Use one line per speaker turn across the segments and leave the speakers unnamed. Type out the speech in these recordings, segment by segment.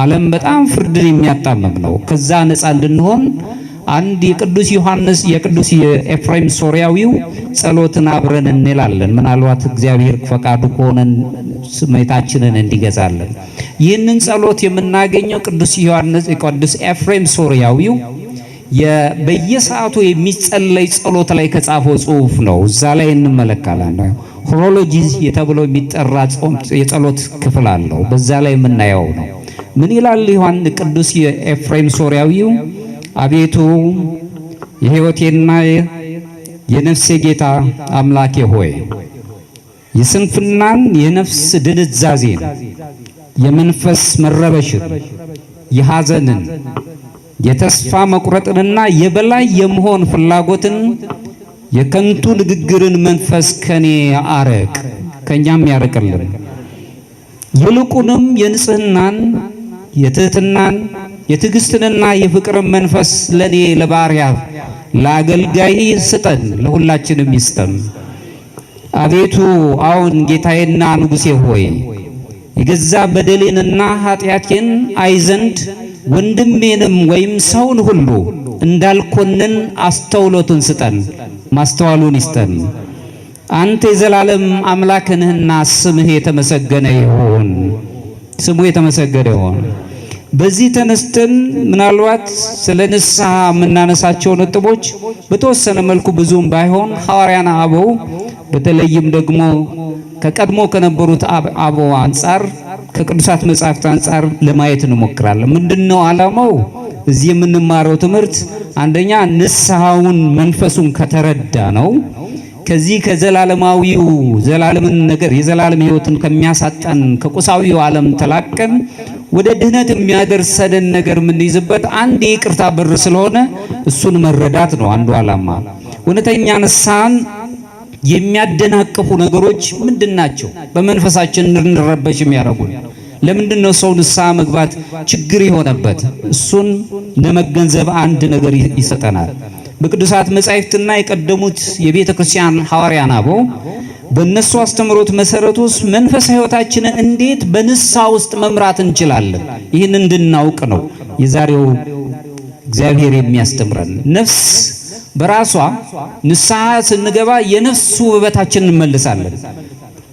ዓለም በጣም ፍርድን የሚያጣምም ነው። ከዛ ነፃ እንድንሆን አንድ የቅዱስ ኤፍሬም ሶርያዊው ጸሎትን አብረን እንላለን። ምናልባት እግዚአብሔር ፈቃዱ ከሆነ ስሜታችንን እንዲገዛለን። ይህንን ጸሎት የምናገኘው ቅዱስ ኤፍሬም ሶርያዊው በየሰዓቱ የሚጸለይ ጸሎት ላይ ከጻፈው ጽሑፍ ነው። እዛ ላይ እንመለከታለን። ሆሮሎጂ የተብሎ የሚጠራ የጸሎት ክፍል አለው። በዛ ላይ የምናየው ነው። ምን ይላል ቅዱስ ኤፍሬም ሶርያዊው? አቤቱ የሕይወቴና የነፍሴ ጌታ አምላኬ ሆይ የስንፍናን የነፍስ ድንዛዜን የመንፈስ መረበሽን የሐዘንን የተስፋ መቁረጥንና የበላይ የመሆን ፍላጎትን የከንቱ ንግግርን መንፈስ ከኔ አርቅ፣ ከኛም ያርቅልን። ይልቁንም የንጽህናን የትህትናን የትዕግስትንና የፍቅርን መንፈስ ለኔ ለባሪያ ለአገልጋይ ስጠን፣ ለሁላችንም ይስጠን። አቤቱ አሁን ጌታዬና ንጉሴ ሆይ የገዛ በደሌንና ኃጢአቴን አይ ዘንድ ወንድሜንም ወይም ሰውን ሁሉ እንዳልኮንን አስተውሎትን ስጠን፣ ማስተዋሉን ይስጠን። አንተ የዘላለም አምላክ ነህና ስምህ የተመሰገነ ይሁን፣ ስሙ የተመሰገነ ይሁን። በዚህ ተነስተን ምናልባት ስለ ንስሐ የምናነሳቸው ነጥቦች በተወሰነ መልኩ ብዙም ባይሆን ሐዋርያነ አበው በተለይም ደግሞ ከቀድሞ ከነበሩት አበው አንጻር ከቅዱሳት መጻሕፍት አንጻር ለማየት እንሞክራለን። ምንድነው ዓላማው? እዚህ የምንማረው ትምህርት አንደኛ ንስሐውን መንፈሱን ከተረዳ ነው። ከዚህ ከዘላለማዊው ዘላለምን ነገር የዘላለም ሕይወትን ከሚያሳጣን ከቁሳዊው ዓለም ተላቀን ወደ ድህነት የሚያደርሰን ነገር የምንይዝበት አንድ የይቅርታ በር ስለሆነ እሱን መረዳት ነው አንዱ ዓላማ። እውነተኛ ንስሐን የሚያደናቅፉ ነገሮች ምንድናቸው? በመንፈሳችን እንድንረበሽ የሚያደርጉን ለምንድነው ሰው ንስሐ መግባት ችግር የሆነበት? እሱን ለመገንዘብ አንድ ነገር ይሰጠናል። በቅዱሳት መጻሕፍትና የቀደሙት የቤተ ክርስቲያን ሐዋርያነ አበው በእነሱ አስተምሮት መሰረት ውስጥ መንፈሳዊ ሕይወታችንን እንዴት በንስሐ ውስጥ መምራት እንችላለን? ይህን እንድናውቅ ነው የዛሬው እግዚአብሔር የሚያስተምረን። ነፍስ በራሷ ንስሐ ስንገባ የነፍስ ውበታችንን እንመልሳለን።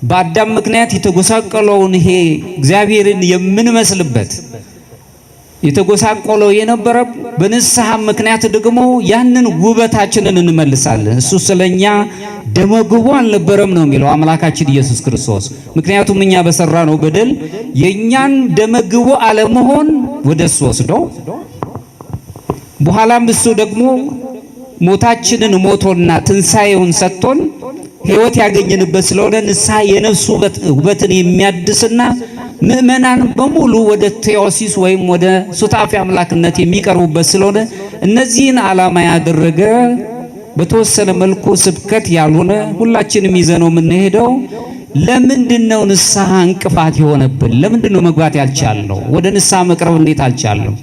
በአዳም ምክንያት የተጎሳቀለውን ይሄ እግዚአብሔርን የምንመስልበት የተጎሳቆለው የነበረ በንስሐ ምክንያት ደግሞ ያንን ውበታችንን እንመልሳለን። እሱ ስለኛ ደመግቦ አልነበረም ነው የሚለው አምላካችን ኢየሱስ ክርስቶስ። ምክንያቱም እኛ በሰራነው በደል የኛን ደመግቦ አለመሆን ወደሱ ወስዶ በኋላም እሱ ደግሞ ሞታችንን ሞቶና ትንሣኤውን ሰጥቶን ሕይወት ያገኘንበት ስለሆነ ንስሐ የነፍስ ውበትን የሚያድስና ምእመናን በሙሉ ወደ ቴዎሲስ ወይም ወደ ሱታፊ አምላክነት የሚቀርቡበት ስለሆነ እነዚህን ዓላማ ያደረገ በተወሰነ መልኩ ስብከት ያልሆነ ሁላችንም ይዘነው የምንሄደው ለምንድነው ንስሐ እንቅፋት የሆነብን? ለምንድነው መግባት ያልቻልነው? ወደ ንስሐ መቅረብ እንዴት አልቻልነው?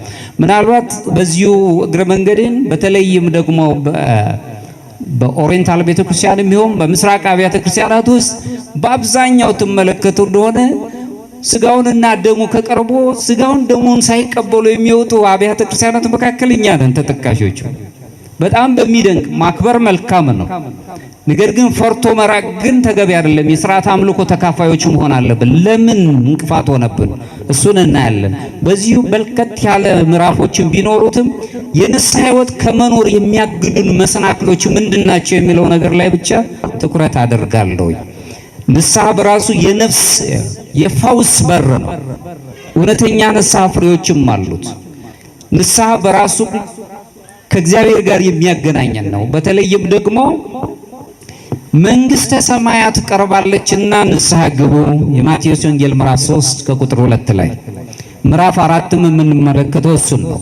ምናልባት በዚሁ እግረ መንገድን በተለይም ደግሞ በኦሪየንታል ቤተክርስቲያን የሚሆን በምስራቅ አብያተ ክርስቲያናት ውስጥ በአብዛኛው ትመለከቱ እንደሆነ ስጋውንና ደሙ ከቀርቦ ስጋውን ደሙን ሳይቀበሉ የሚወጡ አብያተ ክርስቲያናት መካከል እኛ ነን ተጠቃሾቹ። በጣም በሚደንቅ ማክበር መልካም ነው። ነገር ግን ፈርቶ መራቅ ግን ተገቢ አይደለም። የሥርዓት አምልኮ ተካፋዮች መሆን አለብን። ለምን እንቅፋት ሆነብን? እሱን እናያለን። በዚሁ በልከት ያለ ምዕራፎችን ቢኖሩትም የንስሐ ሕይወት ከመኖር የሚያግዱን መሰናክሎች ምንድናቸው የሚለው ነገር ላይ ብቻ ትኩረት አደርጋለሁ። ንስሐ በራሱ የነፍስ የፈውስ በር ነው። እውነተኛ ንስሐ ፍሬዎችም አሉት። ንስሐ በራሱ ከእግዚአብሔር ጋር የሚያገናኘን ነው። በተለይም ደግሞ መንግስተ ሰማያት ቀርባለችና ንስሐ ግቡ የማቴዎስ ወንጌል ምዕራፍ 3 ከቁጥር 2 ላይ ምዕራፍ 4ም የምንመለከተው እሱን ነው።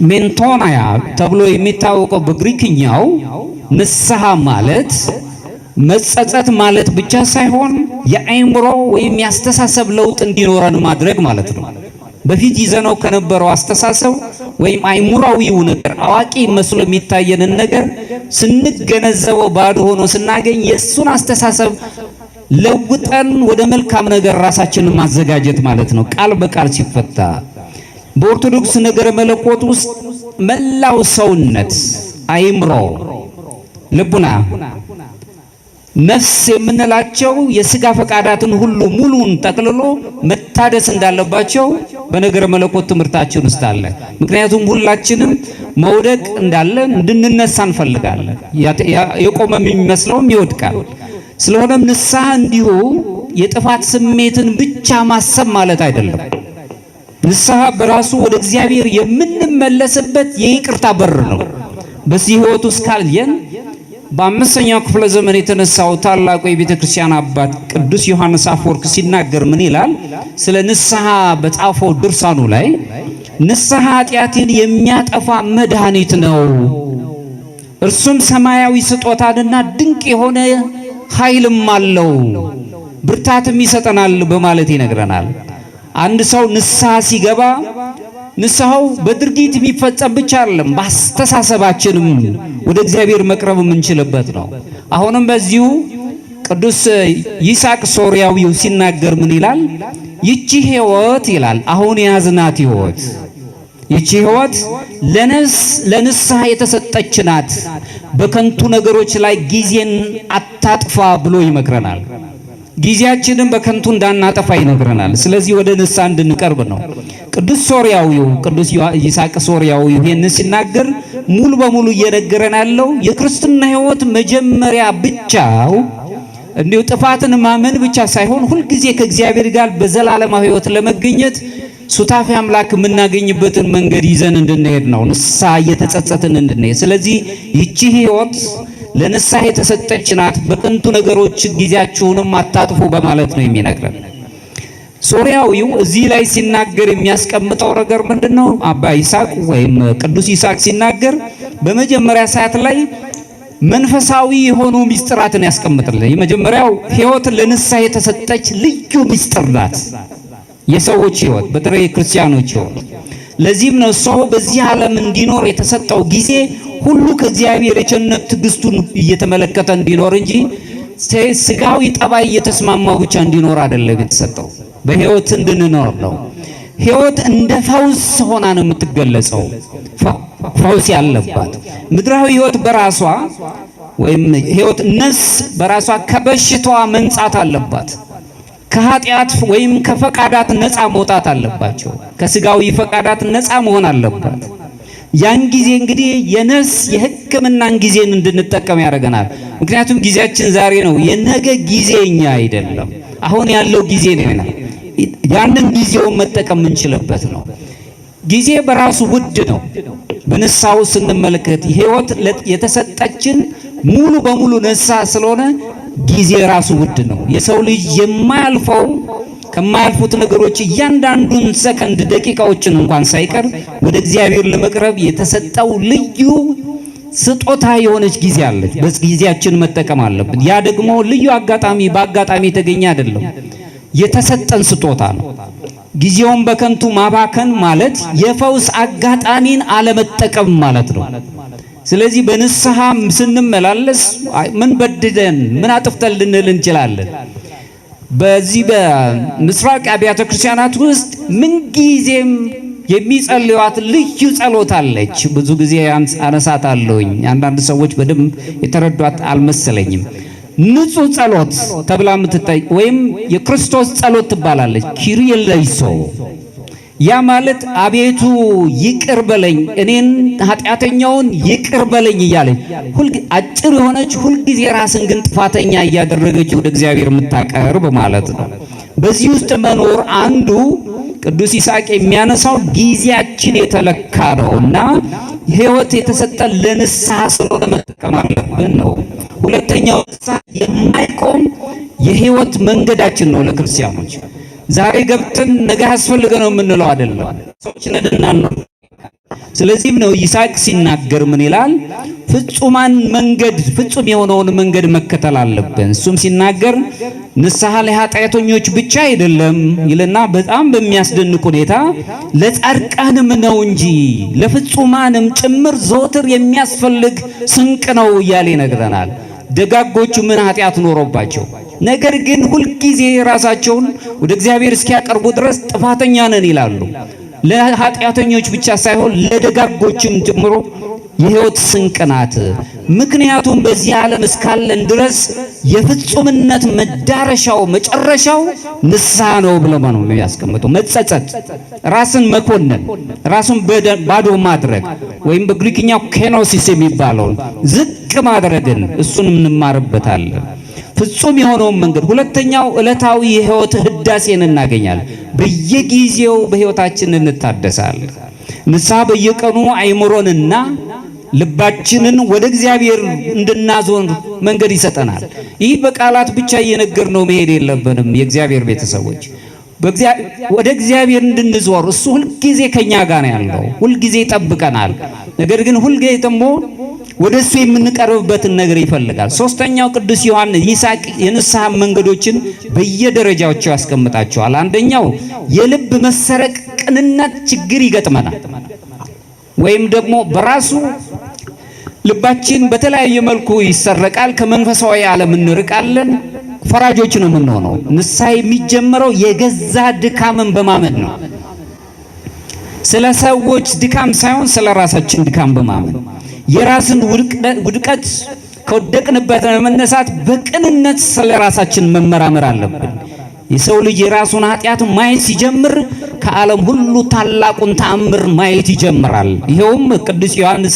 ሜንቶናያ ተብሎ የሚታወቀው በግሪክኛው ንስሐ ማለት መጸጸት ማለት ብቻ ሳይሆን የአእምሮ ወይም ያስተሳሰብ ለውጥ እንዲኖረን ማድረግ ማለት ነው። በፊት ይዘነው ከነበረው አስተሳሰብ ወይም አእምሮአዊው ነገር አዋቂ መስሎ የሚታየንን ነገር ስንገነዘበው ባዶ ሆኖ ስናገኝ የሱን አስተሳሰብ ለውጠን ወደ መልካም ነገር ራሳችንን ማዘጋጀት ማለት ነው። ቃል በቃል ሲፈታ በኦርቶዶክስ ነገረ መለኮት ውስጥ መላው ሰውነት፣ አይምሮ፣ ልቡና፣ ነፍስ የምንላቸው የሥጋ ፈቃዳትን ሁሉ ሙሉን ጠቅልሎ መታደስ እንዳለባቸው በነገረ መለኮት ትምህርታችን ውስጥ አለ። ምክንያቱም ሁላችንም መውደቅ እንዳለ እንድንነሳ እንፈልጋለን። የቆመ የሚመስለውም ይወድቃል። ስለሆነም ንስሐ እንዲሁ የጥፋት ስሜትን ብቻ ማሰብ ማለት አይደለም። ንስሐ በራሱ ወደ እግዚአብሔር የምንመለስበት የይቅርታ በር ነው። በዚህ ሕይወት ውስጥ ካልየን በአምስተኛው ክፍለ ዘመን የተነሳው ታላቁ የቤተ ክርስቲያን አባት ቅዱስ ዮሐንስ አፈወርቅ ሲናገር ምን ይላል? ስለ ንስሐ በጻፈው ድርሳኑ ላይ ንስሐ ኃጢአትን የሚያጠፋ መድኃኒት ነው፣ እርሱም ሰማያዊ ስጦታንና ድንቅ የሆነ ኃይልም አለው፣ ብርታትም ይሰጠናል በማለት ይነግረናል። አንድ ሰው ንስሐ ሲገባ ንስሐው በድርጊት የሚፈጸም ብቻ አይደለም፣ በአስተሳሰባችንም ወደ እግዚአብሔር መቅረብ የምንችልበት ነው። አሁንም በዚሁ ቅዱስ ይስሐቅ ሶርያዊው ሲናገር ምን ይላል? ይቺ ሕይወት ይላል አሁን የያዝናት ሕይወት ይቺ ሕይወት ለንስሐ የተሰጠች ናት፣ በከንቱ ነገሮች ላይ ጊዜን አታጥፋ ብሎ ይመክረናል። ጊዜያችንን በከንቱ እንዳናጠፋ ይነግረናል። ስለዚህ ወደ ንስሐ እንድንቀርብ ነው። ቅዱስ ይስሐቅ ሶርያዊው ይህን ሲናገር ሙሉ በሙሉ እየነገረን ያለው የክርስትና ሕይወት መጀመሪያ ብቻው እንዲሁ ጥፋትን ማመን ብቻ ሳይሆን ሁልጊዜ ከእግዚአብሔር ጋር በዘላለማዊ ሕይወት ለመገኘት ሱታፊ አምላክ የምናገኝበትን መንገድ ይዘን እንድንሄድ ነው። ንስሐ እየተጸጸትን እንድንሄድ። ስለዚህ ይቺ ሕይወት ለንስሐ የተሰጠች ናት፣ በከንቱ ነገሮች ጊዜያችሁንም አታጥፉ በማለት ነው የሚነግረን። ሶርያዊው እዚህ ላይ ሲናገር የሚያስቀምጠው ነገር ምንድነው? አባ ይስሐቅ ወይም ቅዱስ ይስሐቅ ሲናገር በመጀመሪያ ሰዓት ላይ መንፈሳዊ የሆኑ ምስጢራትን ያስቀምጥልን። የመጀመሪያው ሕይወት ለንስሐ የተሰጠች ልዩ ምስጢር ናት። የሰዎች ሕይወት በተለይ ክርስቲያኖች ሕይወት። ለዚህም ነው ሰው በዚህ ዓለም እንዲኖር የተሰጠው ጊዜ ሁሉ ከእግዚአብሔር የቸርነት ትዕግስቱን እየተመለከተ እንዲኖር እንጂ ስጋዊ ጠባይ እየተስማማው ብቻ እንዲኖር አይደለም የተሰጠው። በሕይወት እንድንኖር ነው። ሕይወት እንደ ፈውስ ሆና ነው የምትገለጸው። ፈውስ ያለባት ምድራዊ ሕይወት በራሷ ወይም ሕይወት ነፍስ በራሷ ከበሽታዋ መንጻት አለባት። ከኃጢአት ወይም ከፈቃዳት ነፃ መውጣት አለባቸው። ከስጋዊ ፈቃዳት ነፃ መሆን አለባት። ያን ጊዜ እንግዲህ የነፍስ የሕክምናን ጊዜን እንድንጠቀም ያደርገናል። ምክንያቱም ጊዜያችን ዛሬ ነው፣ የነገ ጊዜኛ አይደለም። አሁን ያለው ጊዜ ነው። ያንን ጊዜውን መጠቀም የምንችልበት ነው። ጊዜ በራሱ ውድ ነው። በንስሐው ስንመለከት ሕይወት የተሰጠችን ሙሉ በሙሉ ንስሐ ስለሆነ ጊዜ ራሱ ውድ ነው። የሰው ልጅ የማያልፈው ከማያልፉት ነገሮች እያንዳንዱን ሰከንድ ደቂቃዎችን እንኳን ሳይቀር ወደ እግዚአብሔር ለመቅረብ የተሰጠው ልዩ ስጦታ የሆነች ጊዜ አለች። በዚህ ጊዜያችን መጠቀም አለብን። ያ ደግሞ ልዩ አጋጣሚ በአጋጣሚ የተገኘ አይደለም፣ የተሰጠን ስጦታ ነው። ጊዜውን በከንቱ ማባከን ማለት የፈውስ አጋጣሚን አለመጠቀም ማለት ነው። ስለዚህ በንስሐ ስንመላለስ ምን በድለን ምን አጥፍተን ልንል እንችላለን? በዚህ በምስራቅ አብያተ ክርስቲያናት ውስጥ ምን ጊዜም የሚጸልዩት ልዩ ጸሎት አለች። ብዙ ጊዜ አነሳታለሁኝ። አንዳንድ ሰዎች በደንብ የተረዷት አልመሰለኝም። ንጹህ ጸሎት ተብላ የምትጠይ ወይም የክርስቶስ ጸሎት ትባላለች። ኪሪየለይሶ ያ ማለት አቤቱ ይቅር በለኝ እኔን ኃጢአተኛውን ይቅር በለኝ እያለች አጭር የሆነች ሁልጊዜ ራስን ግን ጥፋተኛ እያደረገች ወደ እግዚአብሔር የምታቀርብ ማለት ነው። በዚህ ውስጥ መኖር አንዱ ቅዱስ ይስሐቅ የሚያነሳው ጊዜያችን የተለካ ነውና ሕይወት የተሰጠን ለንስሐ ስለሆነ መጠቀም አለብን ነው። ሁለተኛው ንስሐ የማይቆም የሕይወት መንገዳችን ነው ለክርስቲያኖች። ዛሬ ገብተን ነገ ያስፈልገ ነው የምንለው አይደለም። ሰዎች ነድናን ነው። ስለዚህም ነው ይስሐቅ ሲናገር ምን ይላል? ፍጹም የሆነውን መንገድ መከተል አለብን። እሱም ሲናገር ንስሐ ለኃጢአተኞች ብቻ አይደለም ይልና በጣም በሚያስደንቅ ሁኔታ ለጻድቃንም ነው እንጂ ለፍጹማንም ጭምር ዘወትር የሚያስፈልግ ስንቅ ነው እያለ ይነግረናል። ደጋጎቹ ምን ኃጢአት ኖሮባቸው ነገር ግን ሁል ጊዜ ራሳቸውን ወደ እግዚአብሔር እስኪያቀርቡ ድረስ ጥፋተኛ ነን ይላሉ። ለኃጢአተኞች ብቻ ሳይሆን ለደጋጎችም ጀምሮ የሕይወት ስንቅ ናት። ምክንያቱም በዚህ ዓለም እስካለን ድረስ የፍጹምነት መዳረሻው መጨረሻው ንስሐ ነው ብሎ ነው የሚያስቀምጠው። መጸጸት፣ ራስን መኮነን፣ ራስን ባዶ ማድረግ ወይም በግሪክኛው ኬኖሲስ የሚባለው ዝቅ ማድረግን እሱን እንማርበታለን። ፍጹም የሆነውን መንገድ። ሁለተኛው ዕለታዊ የሕይወት ህዳሴን እናገኛለን። በየጊዜው በሕይወታችን እንታደሳለን። ንስሐ በየቀኑ አይምሮንና ልባችንን ወደ እግዚአብሔር እንድናዞር መንገድ ይሰጠናል። ይህ በቃላት ብቻ እየነገርነው መሄድ የለብንም። የእግዚአብሔር ቤተሰቦች ወደ እግዚአብሔር እንድንዞር እሱ ሁልጊዜ ከኛ ጋር ነው ያለው፣ ሁልጊዜ ይጠብቀናል። ነገር ግን ሁልጊዜ ደግሞ ወደ እሱ የምንቀርብበትን ነገር ይፈልጋል። ሶስተኛው ቅዱስ ዮሐንስ ይስሐቅ የንስሐ መንገዶችን በየደረጃቸው ያስቀምጣቸዋል። አንደኛው የልብ መሰረቅ ቅንነት ችግር ይገጥመናል፣ ወይም ደግሞ በራሱ ልባችን በተለያየ መልኩ ይሰረቃል። ከመንፈሳዊ ዓለም እንርቃለን፣ ፈራጆች ነው የምንሆነው። ንስሐ የሚጀምረው የገዛ ድካምን በማመን ነው። ስለ ሰዎች ድካም ሳይሆን ስለ ራሳችን ድካም በማመን የራስን ውድቀት ከወደቅንበት ለመነሳት በቅንነት ስለ ራሳችን መመራመር አለብን። የሰው ልጅ የራሱን ኃጢአት ማየት ሲጀምር ከዓለም ሁሉ ታላቁን ተአምር ማየት ይጀምራል። ይሄውም ቅዱስ ዮሐንስ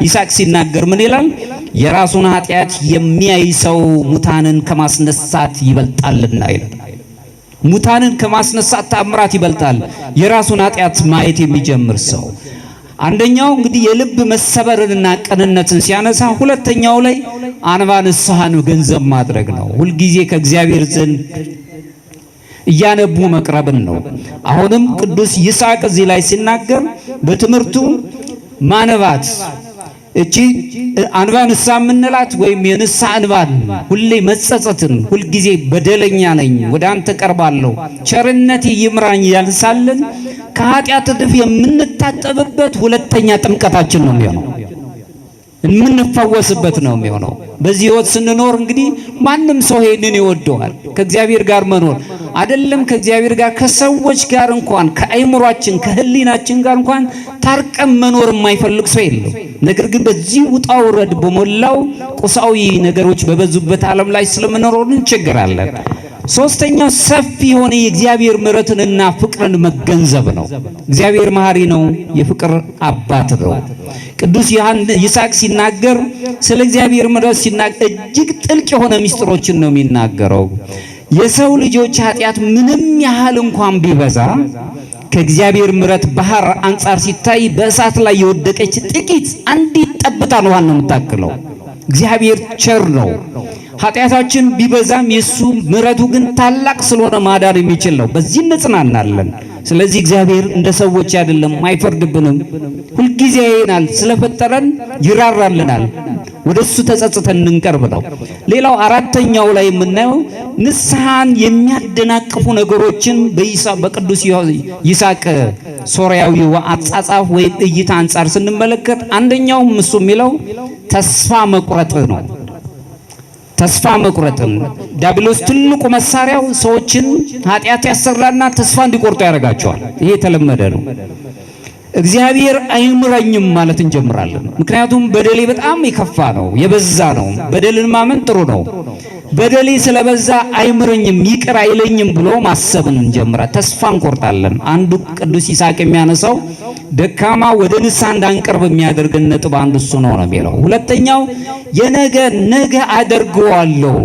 ይስሐቅ ሲናገር ምን ይላል? የራሱን ኃጢአት የሚያይ ሰው ሙታንን ከማስነሳት ይበልጣልና ይላል። ሙታንን ከማስነሳት ተአምራት ይበልጣል የራሱን ኃጢአት ማየት የሚጀምር ሰው። አንደኛው እንግዲህ የልብ መሰበርንና ቅንነትን ሲያነሳ፣ ሁለተኛው ላይ አንባ ንስሐን ገንዘብ ማድረግ ነው። ሁልጊዜ ከእግዚአብሔር ዘንድ እያነቡ መቅረብን ነው። አሁንም ቅዱስ ይስሐቅ እዚህ ላይ ሲናገር በትምህርቱ ማንባት እቺ አንባ ንስሐ የምንላት ወይም የንስሐ አንባን ሁሌ መጸጸትን፣ ሁልጊዜ በደለኛ ነኝ ወደ አንተ ቀርባለሁ ቸርነት ይምራኝ ያልሳለን ከኃጢአት እድፍ የምንታጠብበት ሁለተኛ ጥምቀታችን ነው የሚሆነው፣ የምንፈወስበት ነው የሚሆነው። በዚህ ሕይወት ስንኖር እንግዲህ ማንም ሰው ይሄንን ይወደዋል። ከእግዚአብሔር ጋር መኖር አይደለም ከእግዚአብሔር ጋር ከሰዎች ጋር እንኳን ከአይምሯችን ከህሊናችን ጋር እንኳን ታርቀም መኖር የማይፈልግ ሰው የለም። ነገር ግን በዚህ ውጣ ውረድ በሞላው ቁሳዊ ነገሮች በበዙበት ዓለም ላይ ስለምንኖር እንቸገራለን። ሶስተኛው ሰፊ የሆነ የእግዚአብሔር ምሕረትንና ፍቅርን መገንዘብ ነው። እግዚአብሔር መሐሪ ነው፣ የፍቅር አባት ነው። ቅዱስ ይስሐቅ ሲናገር ስለ እግዚአብሔር ምሕረት ሲናገር እጅግ ጥልቅ የሆነ ምስጢሮችን ነው የሚናገረው። የሰው ልጆች ኃጢአት ምንም ያህል እንኳን ቢበዛ ከእግዚአብሔር ምሕረት ባህር አንጻር ሲታይ በእሳት ላይ የወደቀች ጥቂት አንዲት ጠብታ ነው የምታክለው። እግዚአብሔር ቸር ነው። ኃጢአታችን ቢበዛም የሱ ምሕረቱ ግን ታላቅ ስለሆነ ማዳን የሚችል ነው። በዚህ እንጽናናለን። ስለዚህ እግዚአብሔር እንደ ሰዎች አይደለም፣ አይፈርድብንም። ሁልጊዜ ያየናል፣ ስለፈጠረን ይራራልናል። ወደሱ ተጸጽተን እንቀርብ ነው። ሌላው አራተኛው ላይ የምናየው ንስሐን የሚያደናቅፉ ነገሮችን በቅዱስ ይስሐቅ ሶርያዊ አጻጻፍ ወይም እይታ አንጻር ስንመለከት አንደኛው እሱ የሚለው ተስፋ መቁረጥ ነው። ተስፋ መቁረጥን ዲያብሎስ ትልቁ መሳሪያው ሰዎችን ኃጢአት ያሰራና ተስፋ እንዲቆርጡ ያደርጋቸዋል። ይሄ የተለመደ ነው። እግዚአብሔር አይምረኝም ማለት እንጀምራለን። ምክንያቱም በደሌ በጣም የከፋ ነው፣ የበዛ ነው። በደልን ማመን ጥሩ ነው። በደሌ ስለበዛ አይምረኝም፣ ይቅር አይለኝም ብሎ ማሰብን እንጀምራለን። ተስፋ እንቆርጣለን። አንዱ ቅዱስ ይስሐቅ የሚያነሳው ደካማ ወደ ንስሐ እንዳንቀርብ የሚያደርገን ነጥብ አንዱ እሱ ነው የሚለው። ሁለተኛው ነገ አደርገዋለሁ፣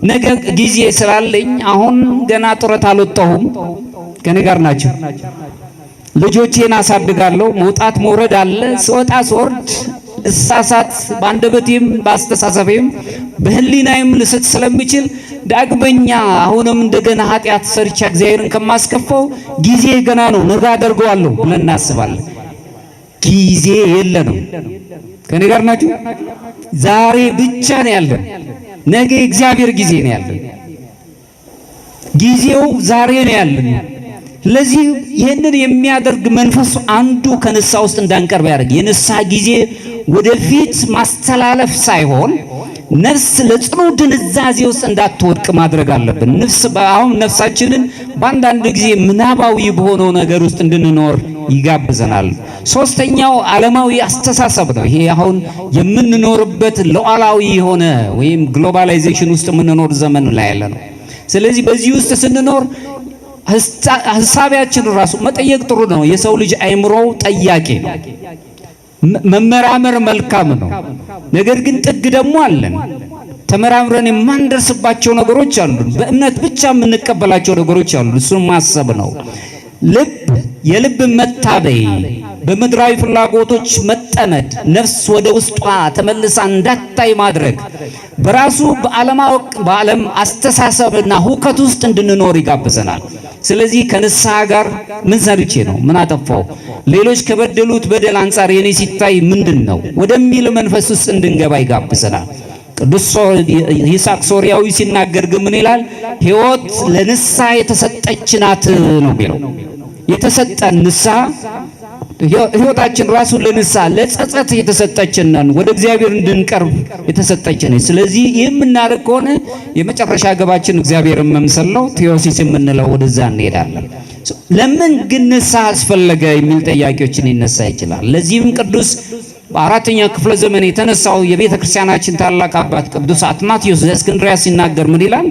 ነገ ጊዜ ስላለኝ አሁን ገና ጡረታ አልወጣሁም። ከኔ ጋር ናቸው። ልጆቼን አሳድጋለሁ። መውጣት መውረድ አለ። ስወጣ ስወርድ እሳሳት፣ በአንደበቴም በአስተሳሰቤም በህሊናዬም ልስት ስለምችል ዳግመኛ አሁንም እንደገና ኃጢአት ሰርቻ እግዚአብሔርን ከማስከፋው ጊዜ ገና ነው፣ ነገ አደርገዋለሁ ብለን እናስባለን። ጊዜ የለንም። ከኔ ጋር ናችሁ? ዛሬ ብቻ ነው ያለን። ነገ እግዚአብሔር ጊዜ ነው ያለን። ጊዜው ዛሬ ነው ያለን። ስለዚህ ይህንን የሚያደርግ መንፈስ አንዱ ከንስሐ ውስጥ እንዳንቀርብ ያደርግ። የንስሐ ጊዜ ወደፊት ማስተላለፍ ሳይሆን ነፍስ ለጽኑ ድንዛዜ ውስጥ እንዳትወድቅ ማድረግ አለብን። አሁን ነፍሳችንን በአንዳንድ ጊዜ ምናባዊ በሆነው ነገር ውስጥ እንድንኖር ይጋብዘናል። ሶስተኛው ዓለማዊ አስተሳሰብ ነው። ይሄ አሁን የምንኖርበት ሉዓላዊ የሆነ ወይም ግሎባላይዜሽን ውስጥ የምንኖር ዘመን ላይ ያለ ነው። ስለዚህ በዚህ ውስጥ ስንኖር ሐሳቢያችን ራሱ መጠየቅ ጥሩ ነው። የሰው ልጅ አእምሮው ጠያቂ ነው። መመራመር መልካም ነው። ነገር ግን ጥግ ደግሞ አለን። ተመራምረን የማንደርስባቸው ነገሮች አሉ። በእምነት ብቻ የምንቀበላቸው ነገሮች አሉ። እሱን ማሰብ ነው። የልብ መታበይ፣ በምድራዊ ፍላጎቶች መጠመድ፣ ነፍስ ወደ ውስጧ ተመልሳ እንዳታይ ማድረግ በራሱ በዓለም አስተሳሰብና ሁከት ውስጥ እንድንኖር ይጋብዘናል። ስለዚህ ከንስሐ ጋር ምን ሰርቼ ነው? ምን አጠፋው? ሌሎች ከበደሉት በደል አንጻር የኔ ሲታይ ምንድነው ወደሚል መንፈስ ውስጥ እንድንገባ ይጋብዘናል። ቅዱስ ይስሐቅ ሶርያዊ ሲናገር ግን ምን ይላል? ሕይወት ለንስሐ የተሰጠች ናት ነው የሚለው። የተሰጠን ንስሐ ሕይወታችን ራሱ ለንስሐ ለጸጸት የተሰጠችን ነን። ወደ እግዚአብሔር እንድንቀርብ የተሰጠችን ነን። ስለዚህ የምናደርግ ከሆነ የመጨረሻ ገባችን እግዚአብሔርን መምሰል ነው። ቴዎሲስ የምንለው ወደዛ እንሄዳለን። ለምን ግን ንስሐ አስፈለገ የሚል ጥያቄዎችን ይነሳ ይችላል። ለዚህም ቅዱስ በአራተኛ ክፍለ ዘመን የተነሳው የቤተ ክርስቲያናችን ታላቅ አባት ቅዱስ አትናቴዎስ ዘእስክንድርያ ሲናገር ምን ይላል?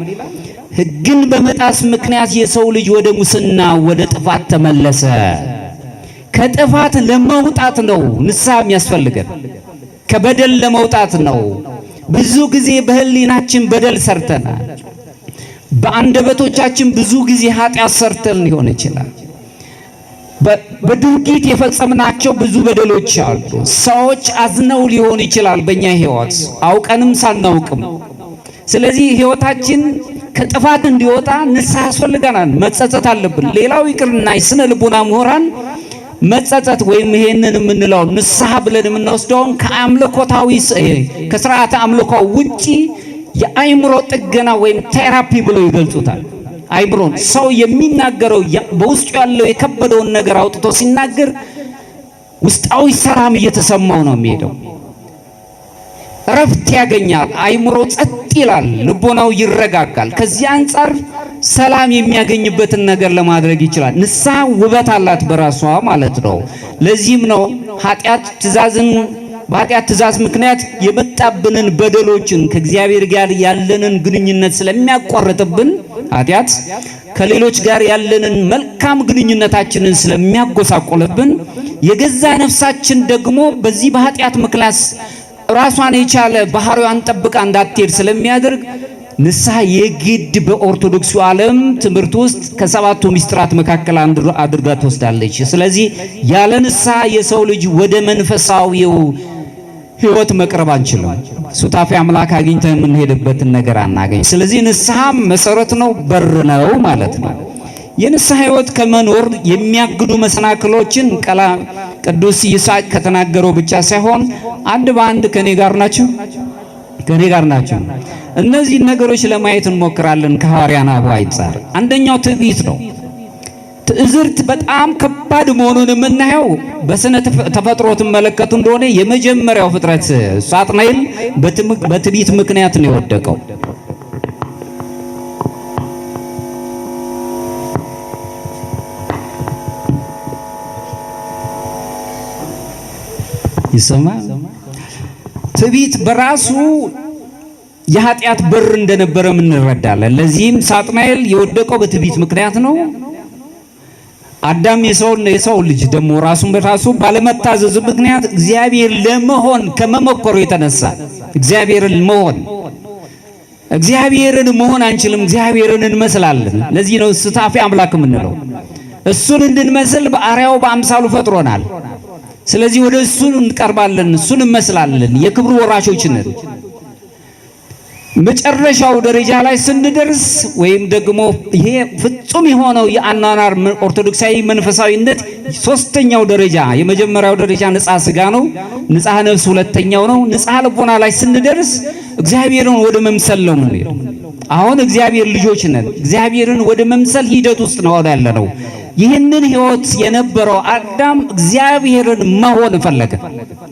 ሕግን በመጣስ ምክንያት የሰው ልጅ ወደ ሙስና ወደ ጥፋት ተመለሰ። ከጥፋት ለመውጣት ነው ንስሐ የሚያስፈልገን። ከበደል ለመውጣት ነው። ብዙ ጊዜ በህሊናችን በደል ሰርተናል። በአንደበቶቻችን ብዙ ጊዜ ኃጢአት ሰርተን ሊሆን ይችላል። በድርጊት የፈጸምናቸው ብዙ በደሎች አሉ። ሰዎች አዝነው ሊሆን ይችላል በእኛ ሕይወት አውቀንም ሳናውቅም። ስለዚህ ሕይወታችን ከጥፋት እንዲወጣ ንስሐ ያስፈልገናል። መጸጸት አለብን። ሌላው ይቅርና የስነ ልቦና ምሁራን መጸጸት ወይም ይሄንን የምንለው ንስሐ ብለን የምንወስደውን ከአምልኮታዊ ከሥርዓተ አምልኮ ውጪ የአእምሮ ጥገና ወይም ቴራፒ ብለው ይገልጹታል። አይምሮን ሰው የሚናገረው በውስጡ ያለው የከበደውን ነገር አውጥቶ ሲናገር ውስጣዊ ሰላም እየተሰማው ነው የሚሄደው። እረፍት ያገኛል። አይምሮ ጸጥ ይላል። ልቦናው ይረጋጋል። ከዚህ አንጻር ሰላም የሚያገኝበትን ነገር ለማድረግ ይችላል። ንስሐ ውበት አላት በራሷ ማለት ነው። ለዚህም ነው በኃጢአት ትእዛዝ ምክንያት የመጣብንን በደሎችን ከእግዚአብሔር ጋር ያለንን ግንኙነት ስለሚያቋርጥብን ኃጢአት ከሌሎች ጋር ያለንን መልካም ግንኙነታችንን ስለሚያጎሳቆልብን የገዛ ነፍሳችን ደግሞ በዚህ በኃጢአት ምክንያት ራሷን የቻለ ባህሪዋን ጠብቃ እንዳትሄድ ስለሚያደርግ ንስሐ የግድ በኦርቶዶክሱ ዓለም ትምህርት ውስጥ ከሰባቱ ምስጢራት መካከል አንዱ አድርጋ ትወስዳለች። ስለዚህ ያለ ንስሐ የሰው ልጅ ወደ መንፈሳዊው ሕይወት መቅረብ አንችልም። ሱታፊ አምላክ አግኝተን የምንሄድበትን ነገር አናገኝ። ስለዚህ ንስሐ መሰረት ነው፣ በር ነው ማለት ነው። የንስሐ ሕይወት ከመኖር የሚያግዱ መሰናክሎችን ቅዱስ ይስሐቅ ከተናገረው ብቻ ሳይሆን አንድ በአንድ ከኔ ጋር ናቸው። እነዚህ ነገሮች ለማየት እንሞክራለን ከሐዋርያና አንጻር። አንደኛው ትዕቢት ነው። ትዕዝርት በጣም ከባድ መሆኑን የምናየው በስነ ተፈጥሮ ተመለከቱ እንደሆነ የመጀመሪያው ፍጥረት ሳጥናኤል በትዕቢት ምክንያት ነው የወደቀው። ይሰማል። ትዕቢት በራሱ የኃጢአት በር እንደነበረ እንረዳለን። ለዚህም ሳጥናኤል የወደቀው በትዕቢት ምክንያት ነው። አዳም የሰው ልጅ ደግሞ ራሱን በራሱ ባለመታዘዙ ምክንያት እግዚአብሔር ለመሆን ከመሞከሩ የተነሳ እግዚአብሔርን መሆን አንችልም። እግዚአብሔርን እንመስላለን። ለዚህ ነው ሱታፌ አምላክ የምንለው። እሱን እንድንመስል በአርአያው በአምሳሉ ፈጥሮናል። ስለዚህ ወደ እሱ እንቀርባለን፣ እሱን እንመስላለን። የክብሩ ወራሾች ነን። መጨረሻው ደረጃ ላይ ስንደርስ ወይም ደግሞ ይሄ ፍጹም የሆነው የአናናር ኦርቶዶክሳዊ መንፈሳዊነት ሶስተኛው ደረጃ፣ የመጀመሪያው ደረጃ ንጽሐ ሥጋ ነው፣ ንጽሐ ነፍስ ሁለተኛው ነው። ንጽሐ ልቦና ላይ ስንደርስ እግዚአብሔርን ወደ መምሰል ነው የምንሄደው። አሁን እግዚአብሔር ልጆች ነን። እግዚአብሔርን ወደ መምሰል ሂደት ውስጥ ነው ያለነው። ይህንን ሕይወት የነበረው አዳም እግዚአብሔርን መሆን ፈለገ።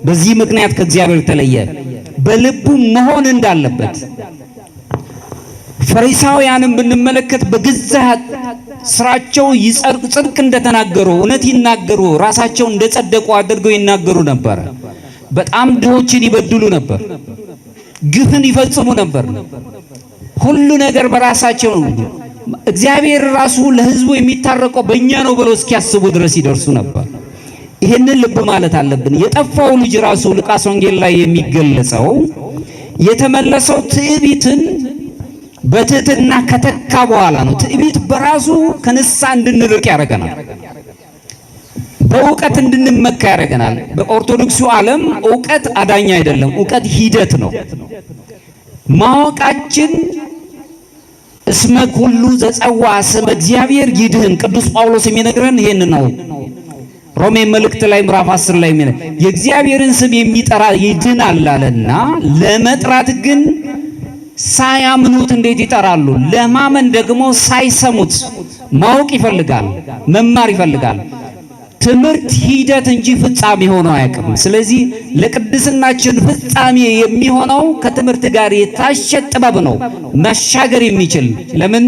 በዚህ ምክንያት ከእግዚአብሔር ተለየ። በልቡ መሆን እንዳለበት ፈሪሳውያንን ብንመለከት በገዛ ስራቸው ጽድቅ እንደተናገሩ እውነት ይናገሩ ራሳቸው እንደጸደቁ አድርገው ይናገሩ ነበር። በጣም ድሆችን ይበድሉ ነበር፣ ግፍን ይፈጽሙ ነበር። ሁሉ ነገር በራሳቸው ነው። እግዚአብሔር ራሱ ለሕዝቡ የሚታረቀው በእኛ ነው ብለው እስኪያስቡ ድረስ ይደርሱ ነበር። ይሄንን ልብ ማለት አለብን። የጠፋው ልጅ ራሱ ሉቃስ ወንጌል ላይ የሚገለጸው የተመለሰው ትዕቢትን በትህትና ከተካ በኋላ ነው። ትዕቢት በራሱ ከንስሐ እንድንርቅ ያደርገናል። በእውቀት እንድንመካ ያደርገናል። በኦርቶዶክሱ ዓለም እውቀት አዳኝ አይደለም፣ እውቀት ሂደት ነው። ማወቃችን እስመ ኩሉ ዘጸዋ ስመ እግዚአብሔር ይድህን ቅዱስ ጳውሎስ የሚነግረን ይሄን ነው። ሮሜ መልእክት ላይ ምዕራፍ 10 ላይ የእግዚአብሔርን ስም የሚጠራ ይድናል አለና ለመጥራት ግን ሳያምኑት እንዴት ይጠራሉ? ለማመን ደግሞ ሳይሰሙት ማወቅ ይፈልጋል፣ መማር ይፈልጋል። ትምህርት ሂደት እንጂ ፍጻሜ ሆኖ አያውቅም። ስለዚህ ለቅድስናችን ፍጻሜ የሚሆነው ከትምህርት ጋር የታሸ ጥበብ ነው፣ መሻገር የሚችል ለምን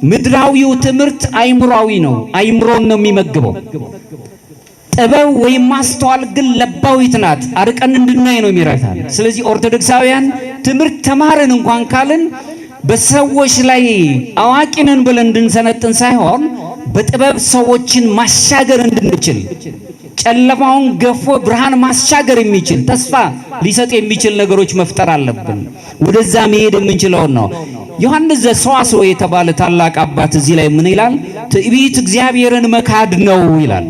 ምድራዊው ትምህርት አይምሮአዊ ነው፣ አይምሮን ነው የሚመግበው። ጥበብ ወይም ማስተዋል ግን ለባዊት ናት፣ አርቀን እንድናይ ነው የሚረዳን። ስለዚህ ኦርቶዶክሳውያን ትምህርት ተማርን እንኳን ካልን በሰዎች ላይ አዋቂ ነን ብለን እንድንሰነጥን ሳይሆን በጥበብ ሰዎችን ማሻገር እንድንችል ጨለማውን ገፎ ብርሃን ማሻገር የሚችል ተስፋ ሊሰጥ የሚችል ነገሮች መፍጠር አለብን። ወደዛ መሄድ የምንችለው ነው። ዮሐንስ ዘሰዋስወ የተባለ ታላቅ አባት እዚህ ላይ ምን ይላል? ትዕቢት እግዚአብሔርን መካድ ነው ይላል።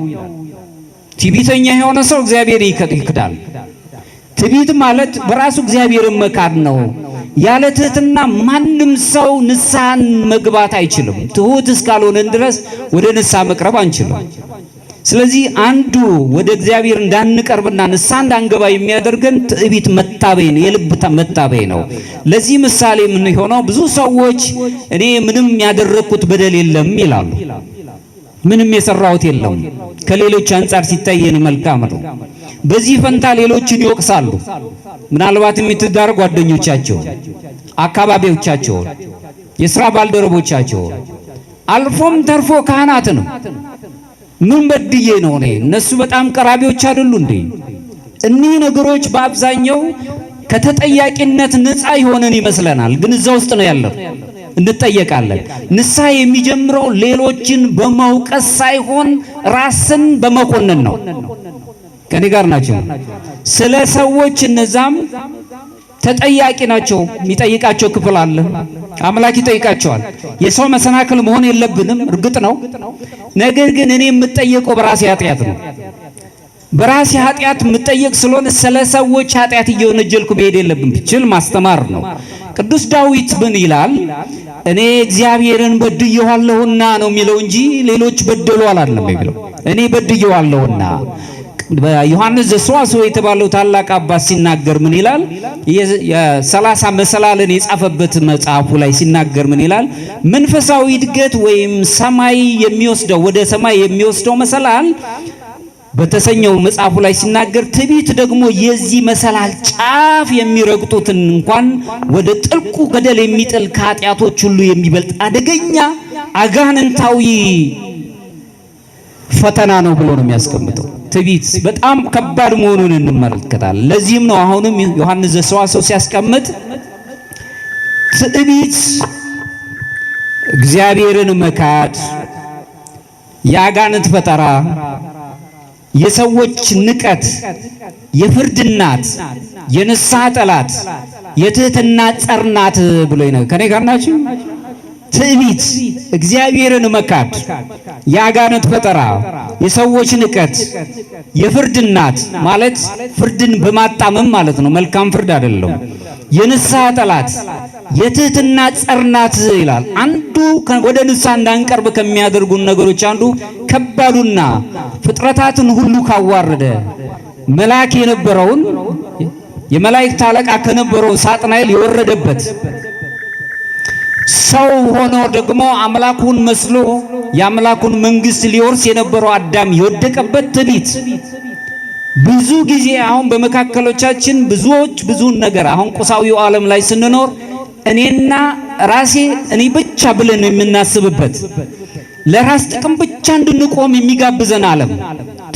ትዕቢተኛ የሆነ ሰው እግዚአብሔር ይክዳል። ትዕቢት ማለት በራሱ እግዚአብሔርን መካድ ነው። ያለ ትህትና ማንም ሰው ንስሐን መግባት አይችልም። ትሁት እስካልሆነን ድረስ ወደ ንስሐ መቅረብ አንችልም። ስለዚህ አንዱ ወደ እግዚአብሔር እንዳንቀርብና ንስሐ እንዳንገባ የሚያደርገን ትዕቢት መታበይ ነው፣ የልብ መታበይ ነው። ለዚህ ምሳሌ ምን ሆነው ብዙ ሰዎች እኔ ምንም ያደረኩት በደል የለም ይላሉ። ምንም የሰራሁት የለም ከሌሎች አንፃር ሲታየን መልካም ነው። በዚህ ፈንታ ሌሎችን ይወቅሳሉ። ምናልባት የትዳር ጓደኞቻቸው፣ አካባቢዎቻቸው፣ የሥራ ባልደረቦቻቸው አልፎም ተርፎ ካህናትን ምን በድዬ ነው እኔ? እነሱ በጣም ቀራቢዎች አይደሉ እንዴ? እኒህ ነገሮች በአብዛኛው ከተጠያቂነት ነፃ የሆነን ይመስለናል፣ ግን እዛ ውስጥ ነው ያለው። እንጠየቃለን። ንስሐ የሚጀምረው ሌሎችን በመውቀስ ሳይሆን ራስን በመኮነን ነው። ከኔ ጋር ናቸው። ስለ ሰዎች እነዛም ተጠያቂ ናቸው። የሚጠይቃቸው ክፍል አለ። አምላክ ይጠይቃቸዋል። የሰው መሰናክል መሆን የለብንም፣ እርግጥ ነው። ነገር ግን እኔ የምጠየቀው በራሴ ኃጢአት ነው። በራሴ ኃጢአት የምጠየቅ ስለሆነ ስለ ሰዎች ኃጢአት እየወነጀልኩ መሄድ የለብንም። ብችል ማስተማር ነው። ቅዱስ ዳዊት ምን ይላል? እኔ እግዚአብሔርን በድየዋለሁና ነው የሚለው እንጂ ሌሎች በደሉ አላለም የሚለው። እኔ በድየዋለሁና። በዮሐንስ ዘሰዋስወ የተባለው ታላቅ አባት ሲናገር ምን ይላል? የ30 መሰላልን የጻፈበት መጽሐፉ ላይ ሲናገር ምን ይላል? መንፈሳዊ እድገት ወይም ሰማይ የሚወስደው ወደ ሰማይ የሚወስደው መሰላል በተሰኘው መጽሐፉ ላይ ሲናገር ትዕቢት ደግሞ የዚህ መሰላል ጫፍ የሚረግጡትን እንኳን ወደ ጥልቁ ገደል የሚጥል ከኃጢአቶች ሁሉ የሚበልጥ አደገኛ አጋንንታዊ ፈተና ነው ብሎ ነው የሚያስቀምጠው። ትዕቢት በጣም ከባድ መሆኑን እንመለከታለን። ለዚህም ነው አሁንም ዮሐንስ ዘሰዋስወ ሲያስቀምጥ ትዕቢት እግዚአብሔርን መካድ፣ የአጋንንት ፈጠራ፣ የሰዎች ንቀት፣ የፍርድ እናት፣ የንስሐ ጠላት፣ የትህትና ጸር ናት ብሎ ነው። ከኔ ጋር ናችሁ? ትዕቢት እግዚአብሔርን መካድ፣ የአጋንንት ፈጠራ፣ የሰዎች ንቀት፣ የፍርድ እናት ማለት ፍርድን በማጣመም ማለት ነው። መልካም ፍርድ አይደለም። የንስሐ ጠላት፣ የትህትና ጸር ናት ይላል። አንዱ ወደ ንስሐ እንዳንቀርብ ከሚያደርጉን ነገሮች አንዱ ከባዱና ፍጥረታትን ሁሉ ካዋረደ መልአክ የነበረውን የመላእክት አለቃ ከነበረው ሳጥናኤል የወረደበት ሰው ሆኖ ደግሞ አምላኩን መስሎ የአምላኩን መንግስት ሊወርስ የነበረው አዳም የወደቀበት ትዕቢት ብዙ ጊዜ አሁን በመካከሎቻችን ብዙዎች ብዙ ነገር አሁን ቁሳዊው ዓለም ላይ ስንኖር እኔና ራሴ እኔ ብቻ ብለን የምናስብበት ለራስ ጥቅም ብቻ እንድንቆም የሚጋብዘን ዓለም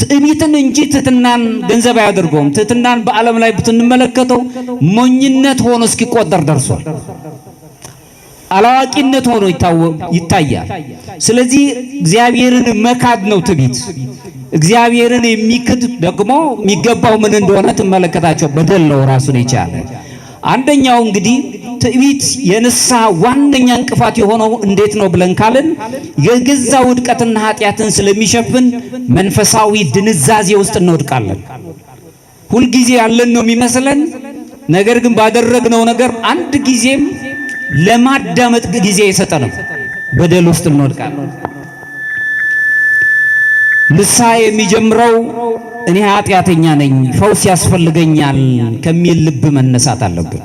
ትዕቢትን እንጂ ትሕትናን ገንዘብ አያደርገውም። ትሕትናን በዓለም ላይ ብትመለከተው ሞኝነት ሆኖ እስኪቆጠር ደርሷል። አላዋቂነት ሆኖ ይታያል። ስለዚህ እግዚአብሔርን መካድ ነው ትዕቢት። እግዚአብሔርን የሚክድ ደግሞ የሚገባው ምን እንደሆነ ትመለከታቸው በደል ነው ራሱን የቻለ። አንደኛው እንግዲህ ትዕቢት የንስሐ ዋነኛ እንቅፋት የሆነው እንዴት ነው ብለን ካልን የገዛ ውድቀትና ኃጢአትን ስለሚሸፍን መንፈሳዊ ድንዛዜ ውስጥ እንወድቃለን። ሁልጊዜ ያለን ነው የሚመስለን፣ ነገር ግን ባደረግነው ነገር አንድ ጊዜም ለማዳመጥ ጊዜ አይሰጠንም። በደል ውስጥ እንወድቃለን። ንስሐ የሚጀምረው እኔ ኃጢአተኛ ነኝ ፈውስ ያስፈልገኛል ከሚል ልብ መነሳት አለብን።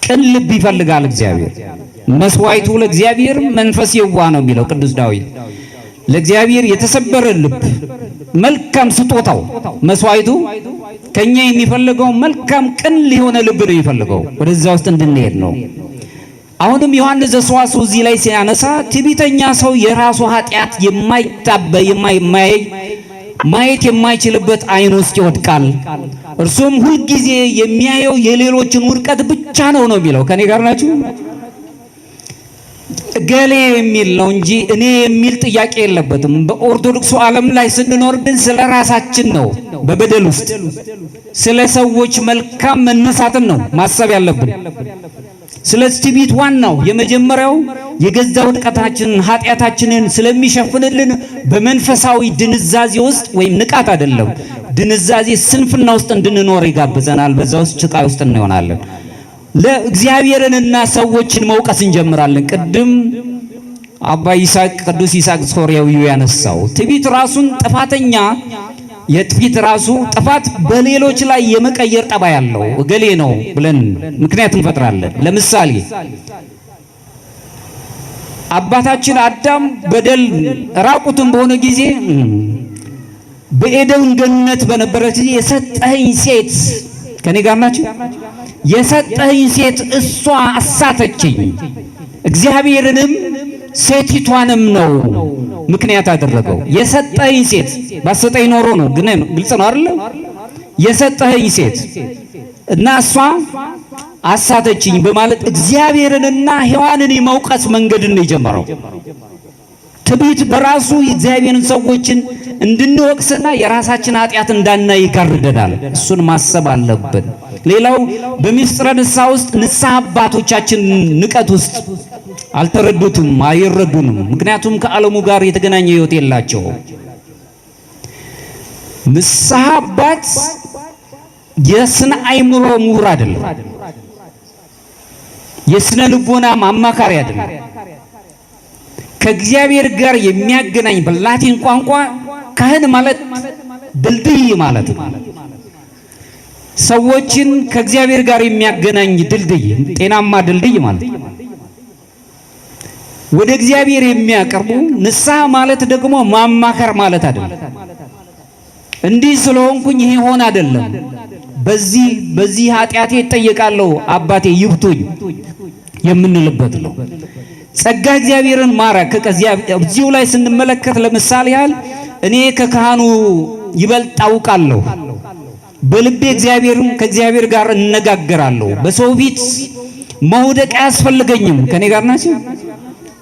ቅን ልብ ይፈልጋል እግዚአብሔር። መስዋዕቱ ለእግዚአብሔር መንፈስ የዋህ ነው የሚለው ቅዱስ ዳዊት። ለእግዚአብሔር የተሰበረ ልብ መልካም ስጦታው መስዋዕቱ ከኛ የሚፈልገው መልካም ቅን ሊሆነ ልብ ነው የሚፈልገው። ወደዛ ውስጥ እንድንሄድ ነው። አሁንም ዮሐንስ ዘሰዋስው እዚህ ላይ ሲያነሳ ትዕቢተኛ ሰው የራሱ ኃጢአት ማየት የማይችልበት አይን ውስጥ ይወድቃል። እርሱም ሁልጊዜ የሚያየው የሌሎችን ውድቀት ብቻ ነው የሚለው። ከኔ ጋር ናችሁ? ገሌ የሚል ነው እንጂ እኔ የሚል ጥያቄ የለበትም። በኦርቶዶክሱ ዓለም ላይ ስንኖር ግን ስለ ራሳችን ነው። በበደል ውስጥ ስለ ሰዎች መልካም መነሳትን ነው ማሰብ ያለብን። ስለዚህ ትዕቢት ዋናው የመጀመሪያው የገዛ ውድቀታችንን ኃጢአታችንን ስለሚሸፍንልን በመንፈሳዊ ድንዛዜ ውስጥ ወይም ንቃት አይደለም ድንዛዜ ስንፍና ውስጥ እንድንኖር ይጋብዘናል። በዛ ውስጥ ጭቃ ውስጥ እንሆናለን። ለእግዚአብሔርንና ሰዎችን መውቀስ እንጀምራለን። ቅድም አባ ይስሐቅ ቅዱስ ይስሐቅ ሶርያዊው ያነሳው ትዕቢት ራሱን ጥፋተኛ የትዕቢት ራሱ ጥፋት በሌሎች ላይ የመቀየር ጠባይ ያለው እገሌ ነው ብለን ምክንያት እንፈጥራለን። ለምሳሌ አባታችን አዳም በደል ራቁትን በሆነ ጊዜ በኤደን ገነት በነበረች ጊዜ የሰጠኸኝ ሴት ከኔ ጋር ናችሁ? የሰጠኸኝ ሴት እሷ አሳተችኝ፣ እግዚአብሔርንም ሴቲቷንም ነው ምክንያት አደረገው። የሰጠኸኝ ሴት ባሰጠኝ ኖሮ ነው ግን ግልጽ ነው አይደል? የሰጠኸኝ ሴት እና እሷ አሳተችኝ በማለት እግዚአብሔርንና ሔዋንን የመውቀስ መንገድን ነው የጀመረው። ትዕቢት በራሱ የእግዚአብሔርን ሰዎችን እንድንወቅስና የራሳችን ኃጢአት እንዳናይ ይጋርደናል። እሱን ማሰብ አለብን። ሌላው በሚስጥረ ንስሐ ውስጥ ንስሐ አባቶቻችን ንቀት ውስጥ አልተረዱትም፣ አይረዱንም። ምክንያቱም ከዓለሙ ጋር የተገናኘ ሕይወት የላቸውም። ንስሐ አባት የስነ አእምሮ ምሁር አይደለም፣ የስነ ልቦና አማካሪ አይደለም። ከእግዚአብሔር ጋር የሚያገናኝ በላቲን ቋንቋ ካህን ማለት ድልድይ ማለት ነው። ሰዎችን ከእግዚአብሔር ጋር የሚያገናኝ ድልድይ፣ ጤናማ ድልድይ ማለት ነው። ወደ እግዚአብሔር የሚያቀርቡ ንስሐ ማለት ደግሞ ማማከር ማለት አይደለም። እንዲህ ስለሆንኩኝ ይሄ ሆነ አይደለም። በዚህ ኃጢአቴ እጠየቃለሁ አባቴ ይብቱኝ የምንልበት ነው። ጸጋ እግዚአብሔርን ማራክ እዚሁ ላይ ስንመለከት ለምሳሌ ያህል እኔ ከካህኑ ይበልጥ አውቃለሁ፣ በልቤ ከእግዚአብሔር ጋር እነጋገራለሁ፣ በሰው ፊት መውደቅ አያስፈልገኝም። ከኔ ጋር ናችሁ?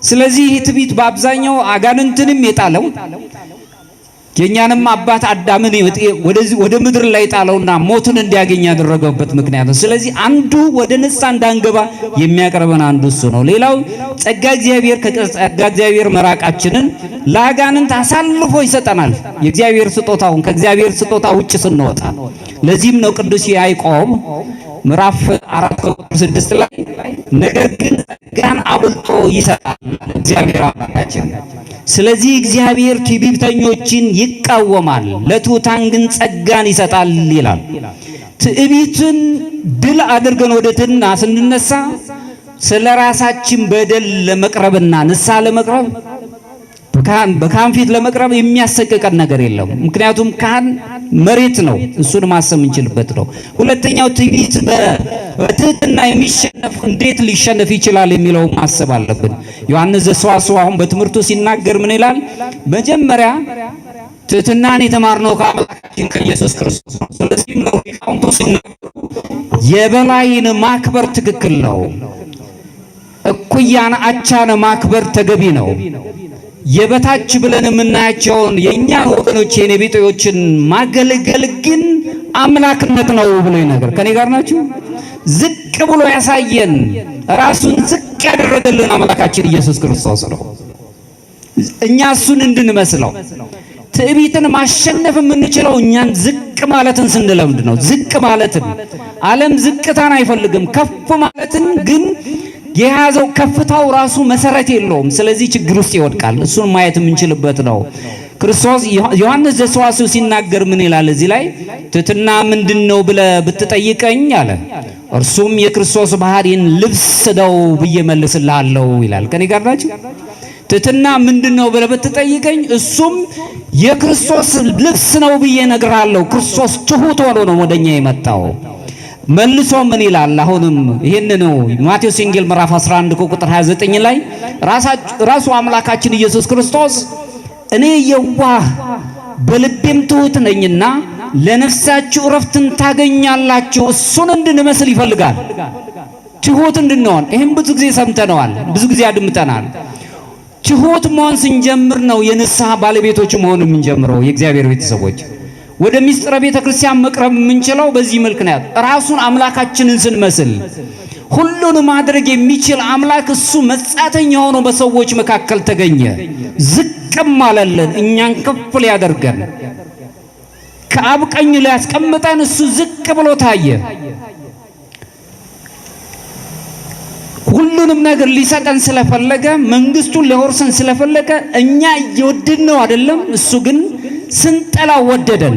ስለዚህ ትዕቢት በአብዛኛው አጋንንትንም የጣለው የኛንም አባት አዳምን ወደ ምድር ላይ ጣለውና ሞትን እንዲያገኝ ያደረገበት ምክንያት ነው። ስለዚህ አንዱ ወደ ንስሐ እንዳንገባ የሚያቀርበን አንዱ እሱ ነው። ሌላው ጸጋ እግዚአብሔር መራቃችንን ለአጋንንት አሳልፎ ይሰጠናል። የእግዚአብሔር ስጦታውን ከእግዚአብሔር ስጦታ ውጭ ስንወጣ። ለዚህም ነው ቅዱስ ያዕቆብ ምዕራፍ 4:6 ላይ ነገር ግን ጸጋን አብልጦ ይሰጣል እግዚአብሔር አምላካችን። ስለዚህ እግዚአብሔር ትዕቢተኞችን ይቃወማል፣ ለትሑታን ግን ጸጋን ይሰጣል ይላል። ትዕቢትን ድል አድርገን ወደ ትሕትና ስንነሳ ስለ ራሳችን በደል ለመቅረብና ንስሐ ለመቅረብ በካህን ፊት ለመቅረብ የሚያሰቅቀን ነገር የለም። ምክንያቱም ካህን መሬት ነው። እሱን ማሰብ እንችልበት ነው። ሁለተኛው ትዕቢት በትህትና የሚሸነፍ እንዴት ሊሸነፍ ይችላል የሚለው ማሰብ አለብን። ዮሐንስ ዘሰዋስው አሁን በትምህርቱ ሲናገር ምን ይላል? መጀመሪያ ትህትናን የተማርነው ከአምላካችን ከኢየሱስ ክርስቶስ ነው። ስለዚህ ነው ሊቃውንቱ ሲናገሩ የበላይን ማክበር ትክክል ነው፣ እኩያን አቻን ማክበር ተገቢ ነው። የበታች ብለን የምናያቸውን የእኛን ወገኖች የኔ ቢጤዎችን ማገልገል ግን አምላክነት ነው ብሎ ይናገር። ከኔ ጋር ናችሁ? ዝቅ ብሎ ያሳየን ራሱን ዝቅ ያደረገልን አምላካችን ኢየሱስ ክርስቶስ ነው። እኛ እሱን እንድንመስለው ትዕቢትን ማሸነፍ የምንችለው እኛን ዝቅ ማለትን ስንለምድ ነው። ዝቅ ማለትን ዓለም ዝቅታን አይፈልግም፣ ከፍ ማለትን ግን የያዘው ከፍታው ራሱ መሰረት የለውም። ስለዚህ ችግር ውስጥ ይወድቃል። እሱን ማየት የምንችልበት ነው። ክርስቶስ ዮሐንስ ዘሰዋስው ሲናገር ምን ይላል? እዚህ ላይ ትህትና ምንድነው ብለህ ብትጠይቀኝ አለ፣ እርሱም የክርስቶስ ባህሪን ልብስ ነው ብዬ መልስልሃለሁ ይላል። ከኔ ጋር ናችሁ? ትህትና ምንድነው ብለህ ብትጠይቀኝ እሱም የክርስቶስ ልብስ ነው ብዬ እነግርሃለሁ። ክርስቶስ ትሁት ሆኖ ነው ወደኛ የመጣው። መልሶ ምን ይላል? አሁንም ይሄን ነው ማቴዎስ ወንጌል ምዕራፍ 11 ቁጥር 29 ላይ ራሱ አምላካችን ኢየሱስ ክርስቶስ እኔ የዋህ በልቤም ትሁት ነኝና ለነፍሳችሁ ዕረፍትን ታገኛላችሁ፣ እሱን እንድንመስል ይፈልጋል። ትሁት እንድንሆን ይሄን ብዙ ጊዜ ሰምተነዋል፣ ብዙ ጊዜ አድምጠናል። ትሁት መሆን ስንጀምር ነው የንስሐ ባለቤቶች መሆን የምንጀምረው። የእግዚአብሔር ቤተሰቦች ወደ ሚስጥረ ቤተ ክርስቲያን መቅረብ የምንችለው በዚህ ምክንያት ራሱን አምላካችንን ስንመስል፣ ሁሉን ማድረግ የሚችል አምላክ እሱ መጻተኛ ሆኖ በሰዎች መካከል ተገኘ። ዝቅም አለልን፣ እኛን ከፍ ሊያደርገን ከአብ ቀኝ ሊያስቀምጠን እሱ ዝቅ ብሎ ታየ። ሁሉንም ነገር ሊሰጠን ስለፈለገ፣ መንግስቱን ሊወርሰን ስለፈለገ እኛ እየወደድነው አይደለም፣ እሱ ግን ወደደን።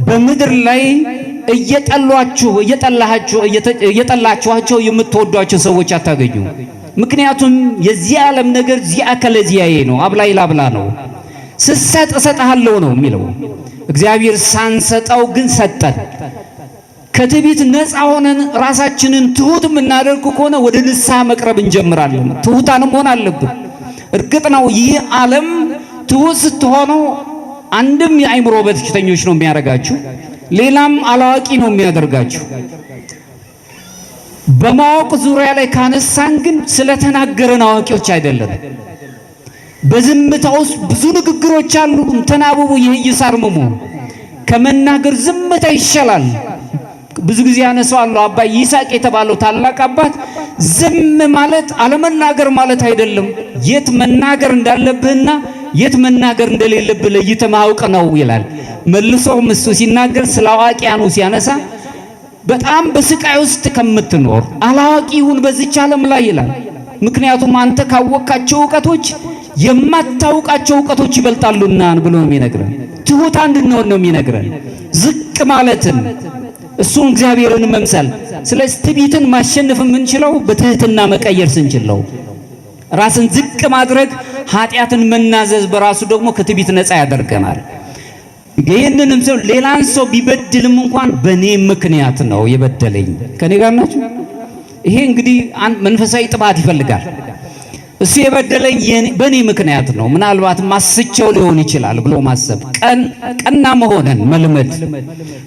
በምድር ላይ እየጠላችኋቸው የምትወዷቸው ሰዎች አታገኙ። ምክንያቱም የዚህ ዓለም ነገር ዚአ ከለዚያዬ ነው፣ አብላይ ላብላ ነው። ስሰጥ እሰጥሃለሁ ነው የሚለው። እግዚአብሔር ሳንሰጠው ግን ሰጠን። ከትዕቢት ነፃ ሆነን ራሳችንን ትሁት የምናደርግ ከሆነ ወደ ንስሐ መቅረብ እንጀምራለን። ትሁታን መሆን አለብን። እርግጥ ነው ይህ ዓለም ትሁት ስትሆኑ አንድም የአእምሮ በሽተኞች ነው የሚያደርጋችሁ፣ ሌላም አላዋቂ ነው የሚያደርጋችሁ። በማወቅ ዙሪያ ላይ ካነሳን ግን ስለተናገረን አዋቂዎች አይደለም። በዝምታ ውስጥ ብዙ ንግግሮች አሉ። ተናበቡ ይይሳርምሙ። ከመናገር ዝምታ ይሻላል። ብዙ ጊዜ ያነሳዋለሁ። አባ ይስሐቅ የተባለው ታላቅ አባት ዝም ማለት አለመናገር ማለት አይደለም፣ የት መናገር እንዳለብህና የት መናገር እንደሌለብህ ለይተህ ማወቅ ነው ይላል። መልሶም እሱ ሲናገር ስለ አዋቂያኑ ሲያነሳ በጣም በስቃይ ውስጥ ከምትኖር አላዋቂውን በዚች ዓለም ላይ ይላል። ምክንያቱም አንተ ካወቃቸው ዕውቀቶች የማታውቃቸው ዕውቀቶች ይበልጣሉና ብሎ ነው የሚነግረን። ትሁት እንድንሆን ነው የሚነግረን፣ ዝቅ ማለትን፣ እሱን እግዚአብሔርን መምሰል። ስለዚህ ትዕቢትን ማሸነፍ የምንችለው በትህትና መቀየር ስንችል ነው። ራስን ዝቅ ማድረግ፣ ኃጢአትን መናዘዝ በራሱ ደግሞ ከትዕቢት ነፃ ያደርገናል። ይህንንም ሰው ሌላን ሰው ቢበድልም እንኳን በኔ ምክንያት ነው የበደለኝ። ከኔ ጋር ናችሁ? ይሄ እንግዲህ መንፈሳዊ ጥባት ይፈልጋል። እሱ የበደለኝ በኔ ምክንያት ነው፣ ምናልባት ማስቸው ሊሆን ይችላል ብሎ ማሰብ፣ ቀና መሆንን መልመድ።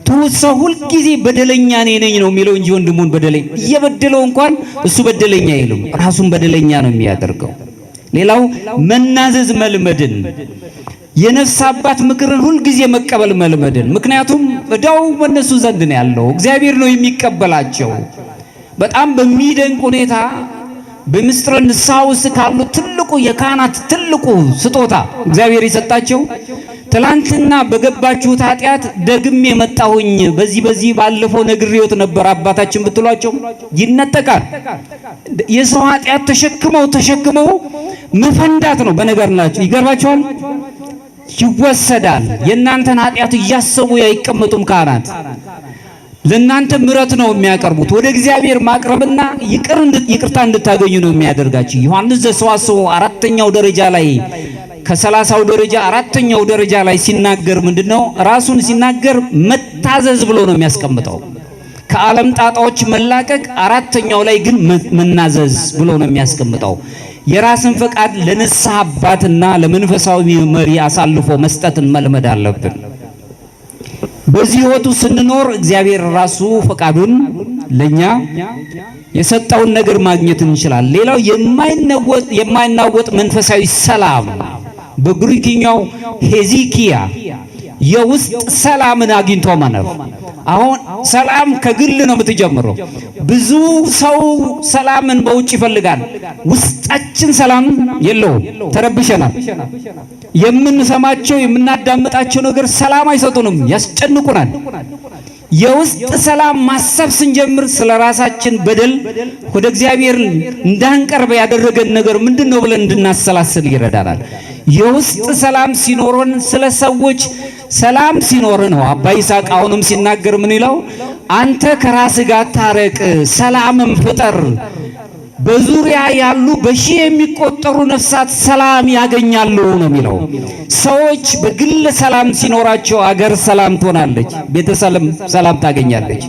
ትሁት ሰው ሁልጊዜ በደለኛ ነኝ ነው የሚለው እንጂ ወንድሙን በደለኛ እየበደለው እንኳን እሱ በደለኛ አይልም፣ ራሱን በደለኛ ነው የሚያደርገው። ሌላው መናዘዝ መልመድን፣ የነፍስ አባት ምክርን ሁልጊዜ መቀበል መልመድን። ምክንያቱም እዳው በእነሱ ዘንድ ነው ያለው፣ እግዚአብሔር ነው የሚቀበላቸው። በጣም በሚደንቅ ሁኔታ በምስጢረ ንስሐ ውስጥ ካሉ ትልቁ የካህናት ትልቁ ስጦታ እግዚአብሔር የሰጣቸው ትላንትና በገባችሁት ኃጢአት ደግሜ የመጣሁኝ በዚህ ባለፈው ነግሬዎት ነበር አባታችን ብትሏቸው ይነጠቃል። የሰው ኃጢአት ተሸክመው መፈንዳት ነው። በነገር ናቸው ይገርባቸዋል፣ ይወሰዳል። የእናንተን ኃጢአት እያሰቡ አይቀመጡም ካህናት። ለእናንተ ምሕረት ነው የሚያቀርቡት። ወደ እግዚአብሔር ማቅረብና ይቅርታ እንድታገኙ ነው የሚያደርጋችሁ። ዮሐንስ ዘሰዋስው 4ኛው ደረጃ ላይ ከ30ው ደረጃ አራተኛው ደረጃ ላይ ሲናገር ምንድነው ራሱን ሲናገር መታዘዝ ብሎ ነው የሚያስቀምጠው። ከዓለም ጣጣዎች መላቀቅ አራተኛው ላይ ግን መናዘዝ ብሎ ነው የሚያስቀምጠው። የራስን ፈቃድ ለንስሐ አባትና ለመንፈሳዊ መሪ አሳልፎ መስጠትን መልመድ አለብን። በዚህ ሕይወቱ ስንኖር እግዚአብሔር ራሱ ፈቃዱን ለኛ የሰጠውን ነገር ማግኘት እንችላለን። ሌላው የማይናወጥ መንፈሳዊ ሰላም በግሪክኛው ሄዚኪያ የውስጥ ሰላምን አግኝቶ መኖር። አሁን ሰላም ከግል ነው የምትጀምረው። ብዙ ሰው ሰላምን በውጭ ይፈልጋል። ውስጣችን ሰላም የለውም፣ ተረብሸናል። የምንሰማቸው የምናዳምጣቸው ነገር ሰላም አይሰጡንም፣ ያስጨንቁናል። የውስጥ ሰላም ማሰብ ስንጀምር ስለ ራሳችን በደል ወደ እግዚአብሔር እንዳንቀርብ ያደረገን ነገር ምንድነው ብለን እንድናሰላስል ይረዳናል። የውስጥ ሰላም ሲኖረን ስለ ሰዎች ሰላም ሲኖር ነው። አባ ይስሐቅ አሁንም ሲናገር ምን ይላል? አንተ ከራስህ ጋር ታረቅ፣ ሰላምም ፍጠር፣ በዙሪያ ያሉ በሺህ የሚቆጠሩ ነፍሳት ሰላም ያገኛሉ ነው የሚለው። ሰዎች በግል ሰላም ሲኖራቸው አገር ሰላም ትሆናለች፣ ቤተሰብ ሰላም ታገኛለች።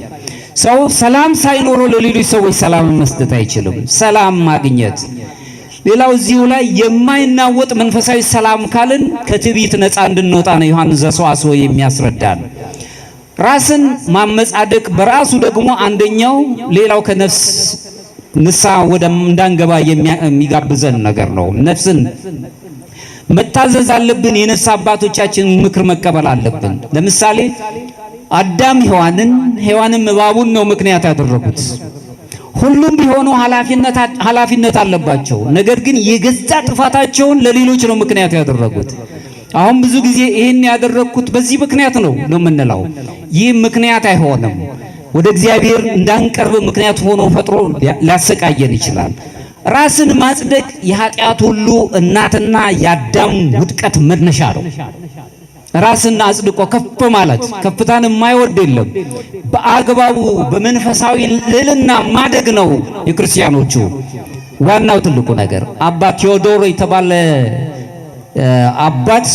ሰው ሰላም ሳይኖረው ለሌሎች ሰዎች ሰላም መስጠት አይችልም። ሰላም ማግኘት። ሌላው እዚሁ ላይ የማይናወጥ መንፈሳዊ ሰላም ካልን ከትዕቢት ነፃ እንድንወጣ ነው ዮሐንስ ዘሰዋስወ የሚያስረዳን። ራስን ማመጻደቅ በራሱ ደግሞ አንደኛው ሌላው ከነፍስ ንስሐ ወደ እንዳንገባ የሚጋብዘን ነገር ነው። ነፍስን መታዘዝ አለብን። የነፍስ አባቶቻችን ምክር መቀበል አለብን። ለምሳሌ አዳም ሔዋንም እባቡን ነው ምክንያት ያደረጉት። ሁሉም ቢሆኑ ኃላፊነት አለባቸው። ነገር ግን የገዛ ጥፋታቸውን ለሌሎች ነው ምክንያት ያደረጉት። አሁን ብዙ ጊዜ ይሄን ያደረኩት በዚህ ምክንያት ነው የምንለው። ይህ ምክንያት አይሆንም። ወደ እግዚአብሔር እንዳንቀርብ ምክንያት ሆኖ ፈጥሮ ሊያሰቃየን ይችላል። ራስን ማጽደቅ የኃጢአት ሁሉ እናትና የአዳም ውድቀት መነሻ ነው። ራስን አጽድቆ ከፍ ማለት ከፍታን የማይወድ የለም። በአግባቡ በመንፈሳዊ ልዕልና ማደግ ነው የክርስቲያኖቹ ዋናው ትልቁ ነገር። አባ ቴዎዶር የተባለ አባት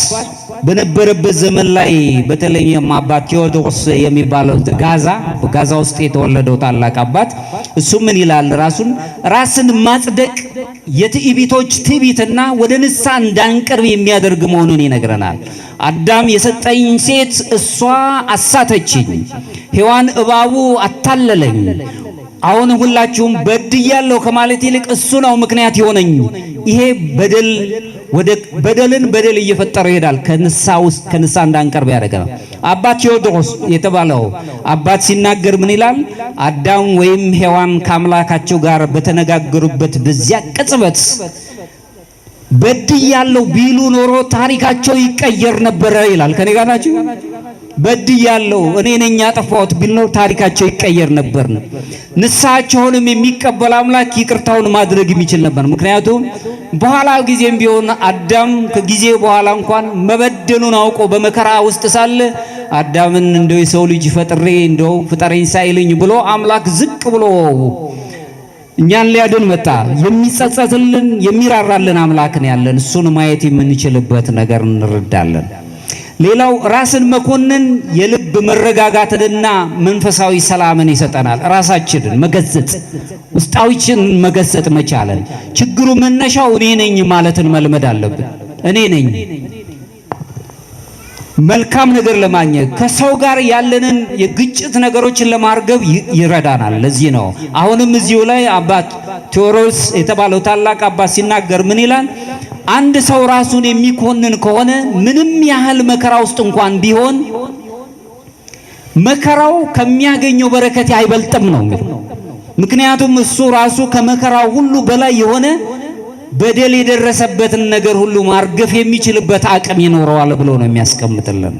በነበረበት ዘመን ላይ በተለይም አባ ቴዎዶስ የሚባለው ጋዛ ውስጥ የተወለደው ታላቅ አባት እሱ ምን ይላል? ራስን ማጽደቅ የትዕቢቶች ትዕቢትና ወደ ንስሐ እንዳንቀርብ የሚያደርግ መሆኑን ይነግረናል። አዳም የሰጠኝ ሴት እሷ አሳተችኝ፣ ሔዋን እባቡ አታለለኝ። አሁን ሁላችሁም በድያለሁ ከማለት ይልቅ እሱ ነው ምክንያት የሆነኝ። ይሄ በደልን በደል እየፈጠረ ይሄዳል። ከንስሐ እንዳንቀርብ ያደርገናል። አባ ቴዎድሮስ የተባለው አባት ሲናገር ምን ይላል? አዳም ወይም ሔዋን ከአምላካቸው ጋር በተነጋገሩበት በዚያ ቅጽበት በድያለሁ ቢሉ ኖሮ ታሪካቸው ይቀየር ነበረ ይላል። ከኔ ጋር ናችሁ? በድያለሁ እኔ ነኝ ያጠፋሁት ቢል ነው ታሪካቸው ይቀየር ነበር። ንስሐቸውንም የሚቀበል አምላክ ይቅርታውን ማድረግ የሚችል ነበር። ምክንያቱም በኋላ ጊዜም ቢሆን አዳም ከጊዜ በኋላ እንኳን መበደሉን አውቆ በመከራ ውስጥ ሳለ አዳምን እንደው የሰው ልጅ ፈጥሬ እንደው ፍጠረኝ ሳይልኝ ብሎ አምላክ ዝቅ ብሎ እኛን ሊያድን መጣ። የሚጸጸትልን የሚራራልን አምላክ ነው ያለን። እሱን ማየት የምንችልበት ነገር እንረዳለን። ሌላው ራስን መኮንን የልብ መረጋጋትንና መንፈሳዊ ሰላምን ይሰጠናል። ራሳችንን መገሰጽ፣ ውስጣዊችን መገሰጽ መቻለን። ችግሩ መነሻው እኔ ነኝ ማለትን መልመድ አለብን። እኔ ነኝ መልካም ነገር ለማግኘት ከሰው ጋር ያለንን የግጭት ነገሮችን ለማርገብ ይረዳናል። ለዚህ ነው አሁንም እዚሁ ላይ አባት ቴዎድሮስ የተባለው ታላቅ አባት ሲናገር ምን ይላል? አንድ ሰው ራሱን የሚኮንን ከሆነ ምንም ያህል መከራ ውስጥ እንኳን ቢሆን መከራው ከሚያገኘው በረከት አይበልጥም ነው። ምክንያቱም እሱ ራሱ ከመከራው ሁሉ በላይ የሆነ በደል የደረሰበትን ነገር ሁሉ ማርገፍ የሚችልበት አቅም ይኖረዋል ብሎ ነው የሚያስቀምጥልን።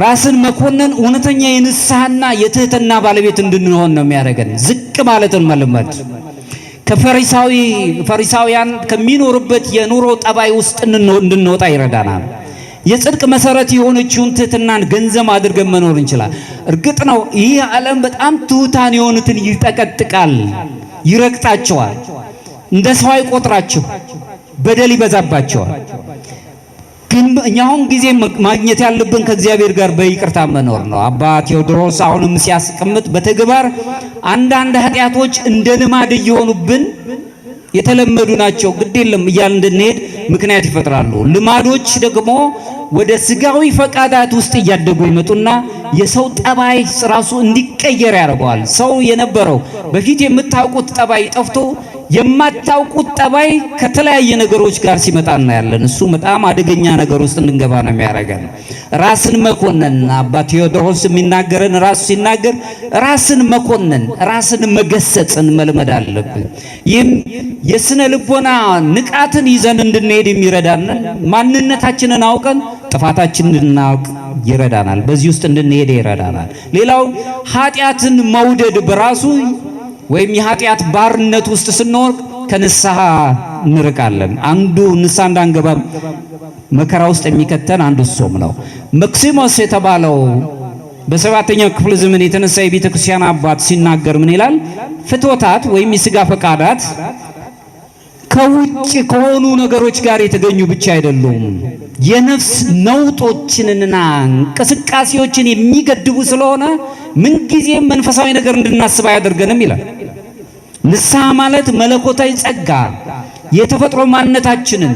ራስን መኮንን እውነተኛ የንስሐና የትህትና ባለቤት እንድንሆን ነው የሚያደርገን። ዝቅ ማለትን መልመድ ፈሪሳውያን ከሚኖርበት የኑሮ ጠባይ ውስጥ እንድንወጣ ይረዳናል። የጽድቅ መሰረት የሆነችውን ትህትናን ገንዘብ አድርገን መኖር እንችላለን። እርግጥ ነው ይህ ዓለም በጣም ትሑታን የሆኑትን ይጠቀጥቃል፣ ይረግጣቸዋል፣ እንደ ሰው አይቆጥራቸው፣ በደል ይበዛባቸዋል። ግን እኛውን ጊዜ ማግኘት ያለብን ከእግዚአብሔር ጋር በይቅርታ መኖር ነው። አባ ቴዎድሮስ አሁንም ሲያስቀምጥ በተግባር አንዳንድ ኃጢአቶች እንደ ልማድ እየሆኑብን የተለመዱ ናቸው፣ ግድ የለም እያልን እንድንሄድ ምክንያት ይፈጥራሉ። ልማዶች ደግሞ ወደ ስጋዊ ፈቃዳት ውስጥ እያደጉ ይመጡና የሰው ጠባይ ራሱ እንዲቀየር ያደርገዋል። ሰው የነበረው በፊት የምታውቁት ጠባይ ጠፍቶ የማታውቁት ጠባይ ከተለያየ ነገሮች ጋር ሲመጣ እናያለን። እሱ በጣም አደገኛ ነገር ውስጥ እንድንገባ ነው የሚያደርገን። ራስን መኮነን አባ ቴዎድሮስ የሚናገረን ራሱ ሲናገር ራስን መኮነን፣ ራስን መገሰጽን መልመድ አለብን። ይህም የስነ ልቦና ንቃትን ይዘን እንድንሄድ የሚረዳን ማንነታችንን አውቀን ጥፋታችንን እንድናውቅ ይረዳናል። በዚህ ውስጥ እንድንሄድ ይረዳናል። ሌላው ኃጢአትን መውደድ በራሱ ወይም የኃጢአት ባርነት ውስጥ ስንወርቅ ከንስሐ እንርቃለን። አንዱ ንስሐ እንዳንገባ መከራ ውስጥ የሚከተን አንዱ ጾም ነው። መክሲሞስ የተባለው በሰባተኛው ክፍለ ዘመን የተነሳ የቤተ ክርስቲያን አባት ሲናገር ምን ይላል? ፍትወታት ወይም የሥጋ ፈቃዳት ከውጭ ከሆኑ ነገሮች ጋር የተገኙ ብቻ አይደሉም፣ የነፍስ ነውጦችንና እንቅስቃሴዎችን የሚገድቡ ስለሆነ ምንጊዜም መንፈሳዊ ነገር እንድናስብ አያደርገንም ይላል። ንስሐ ማለት መለኮታዊ ጸጋ የተፈጥሮ ማንነታችንን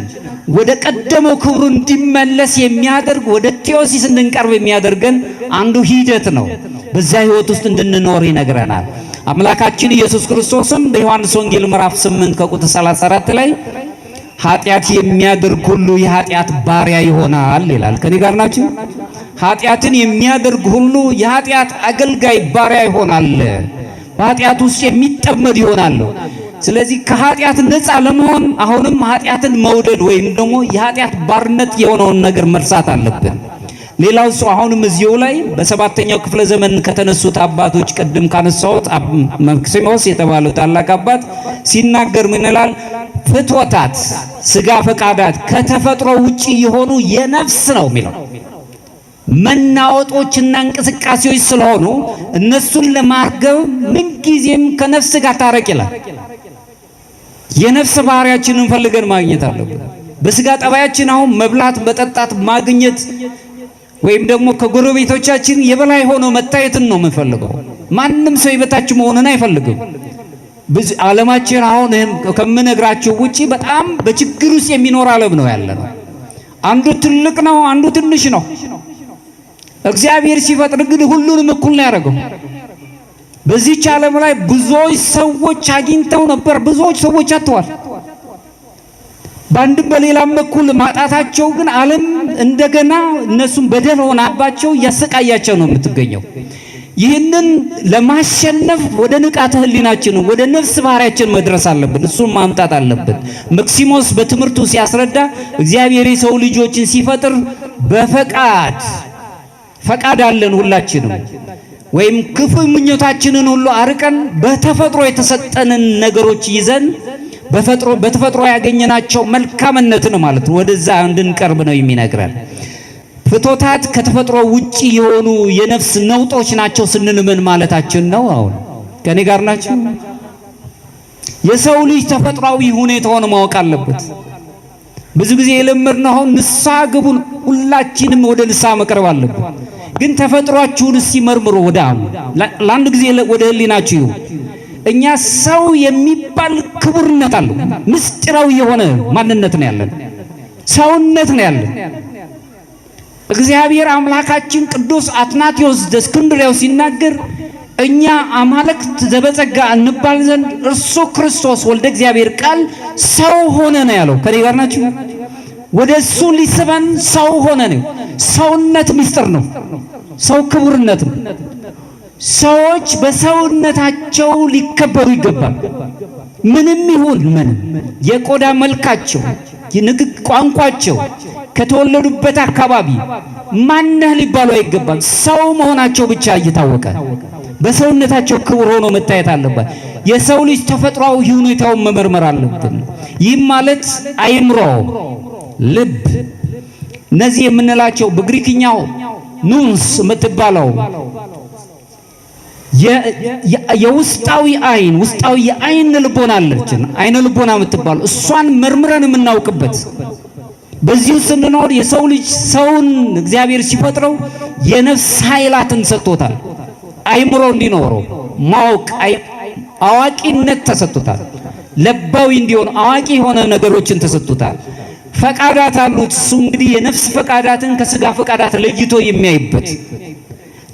ወደ ቀደመው ክብሩ እንዲመለስ የሚያደርግ ወደ ቴዎሲስ እንድንቀርብ የሚያደርገን አንዱ ሂደት ነው። በዛ ህይወት ውስጥ እንድንኖር ይነግረናል። አምላካችን ኢየሱስ ክርስቶስም በዮሐንስ ወንጌል ምዕራፍ 8 ከቁጥር 34 ላይ ኃጢአት የሚያደርግ ሁሉ የኃጢአት ባሪያ ይሆናል ይላል። ከኔ ጋር ናችሁ? ኃጢአትን የሚያደርግ ሁሉ የኃጢአት አገልጋይ ባሪያ ይሆናል፣ በኃጢአት ውስጥ የሚጠመድ ይሆናል። ስለዚህ ከኃጢአት ነፃ ለመሆን አሁንም ኃጢአትን መውደድ ወይም ደግሞ የኃጢአት ባርነት የሆነውን ነገር መርሳት አለብን። ሌላው ሰው አሁንም እዚሁ ላይ በሰባተኛው ክፍለ ዘመን ከተነሱት አባቶች ቀደም ካነሳሁት መክሲሞስ የተባለው ታላቅ አባት ሲናገር ምን ይላል? ፍትወታት ስጋ ፈቃዳት ከተፈጥሮ ውጪ የሆኑ የነፍስ ነው የሚለው መናወጦችና እንቅስቃሴዎች ስለሆኑ እነሱን ለማርገብ ምንጊዜም ከነፍስ ጋር ታረቅ ይላል። የነፍስ ባህሪያችንን ፈልገን ማግኘት አለብን። በስጋ ጠባያችን አሁን መብላት፣ መጠጣት፣ ማግኘት ወይም ደግሞ ከጎረቤቶቻችን የበላይ ሆኖ መታየትን ነው የምንፈልገው። ማንም ሰው የበታች መሆንን አይፈልግም። ዓለማችን አሁን ከምነግራችሁ ውጪ በጣም በችግር ውስጥ የሚኖር ዓለም ነው ያለነው። አንዱ ትልቅ ነው፣ አንዱ ትንሽ ነው። እግዚአብሔር ሲፈጥር ግን ሁሉንም እኩል ነው ያደረገው። በዚህች ዓለም ላይ ብዙዎች ሰዎች አግኝተው ነበር፣ ብዙዎች ሰዎች አጥተዋል። በአንድም በሌላም በኩል ማጣታቸው ግን ዓለም እንደገና እነሱም በደል ሆናባቸው እያሰቃያቸው ነው የምትገኘው። ይህንን ለማሸነፍ ወደ ንቃተ ህሊናችን ወደ ነፍስ ባህሪያችን መድረስ አለብን። እሱን ማምጣት አለብን። መክሲሞስ በትምህርቱ ሲያስረዳ እግዚአብሔር የሰው ልጆችን ሲፈጥር ፈቃድ አለን ሁላችንም፣ ወይም ክፉ ምኞታችንን ሁሉ አርቀን በተፈጥሮ የተሰጠንን ነገሮች ይዘን በተፈጥሮ ያገኘናቸው መልካምነትን ማለት ወደዛ እንድንቀርብ ነው የሚነግረን። ፍትወታት ከተፈጥሮ ውጪ የሆኑ የነፍስ ነውጦች ናቸው ስንል ምን ማለታችን ነው? አሁን ከኔ ጋር ናችሁ? የሰው ልጅ ተፈጥሯዊ ሁኔታውን ማወቅ አለበት። ብዙ ጊዜ የለመድነው ንስሐ ግቡ፣ ሁላችንም ወደ ንስሐ መቅረብ አለብን። ግን ተፈጥሯችሁን እስቲ መርምሩ። ለአንድ ጊዜ ወደ ህሊናችሁ እኛ ሰው የሚባል ክቡርነት አለው። ምስጢራዊ የሆነ ማንነት ነው ያለን፣ ሰውነት ነው ያለን። እግዚአብሔር አምላካችን ቅዱስ አትናቴዎስ ዘእስክንድርያው ሲናገር እኛ አማልክት ዘበጸጋ እንባል ዘንድ እርሱ ክርስቶስ ወልደ እግዚአብሔር ቃል ሰው ሆነ ነው ያለው። ከኔ ጋር ናችሁ? ወደ እሱ ሊስበን ሰው ሆነ ነው። ሰውነት ምስጢር ነው። ሰው ክቡርነት ነው። ሰዎች በሰውነታቸው ሊከበሩ ይገባል። ምንም ይሁን ምንም፣ የቆዳ መልካቸው፣ የንግግር ቋንቋቸው፣ ከተወለዱበት አካባቢ ማነህ ሊባሉ አይገባም። ሰው መሆናቸው ብቻ እየታወቀ በሰውነታቸው ክቡር ሆኖ መታየት አለበት። የሰው ልጅ ተፈጥሯዊ ሁኔታውን መመርመር አለብን። ይህም ማለት አይምሮ፣ ልብ፣ እነዚህ የምንላቸው በግሪክኛው ኑንስ የምትባለው የውስጣዊ አይን ውስጣዊ የአይን ልቦና አለችን። አይነ ልቦና የምትባለው እሷን መርምረን የምናውቅበት በዚሁ ስንኖር የሰው ልጅ ሰውን እግዚአብሔር ሲፈጥረው የነፍስ ኃይላትን ሰጥቶታል። አይምሮ እንዲኖረው ማወቅ አዋቂነት ተሰጥቶታል። ለባዊ እንዲሆን አዋቂ የሆነ ነገሮችን ተሰጥቶታል። ፈቃዳት አሉት። እሱ እንግዲህ የነፍስ ፈቃዳትን ከስጋ ፈቃዳት ለይቶ የሚያይበት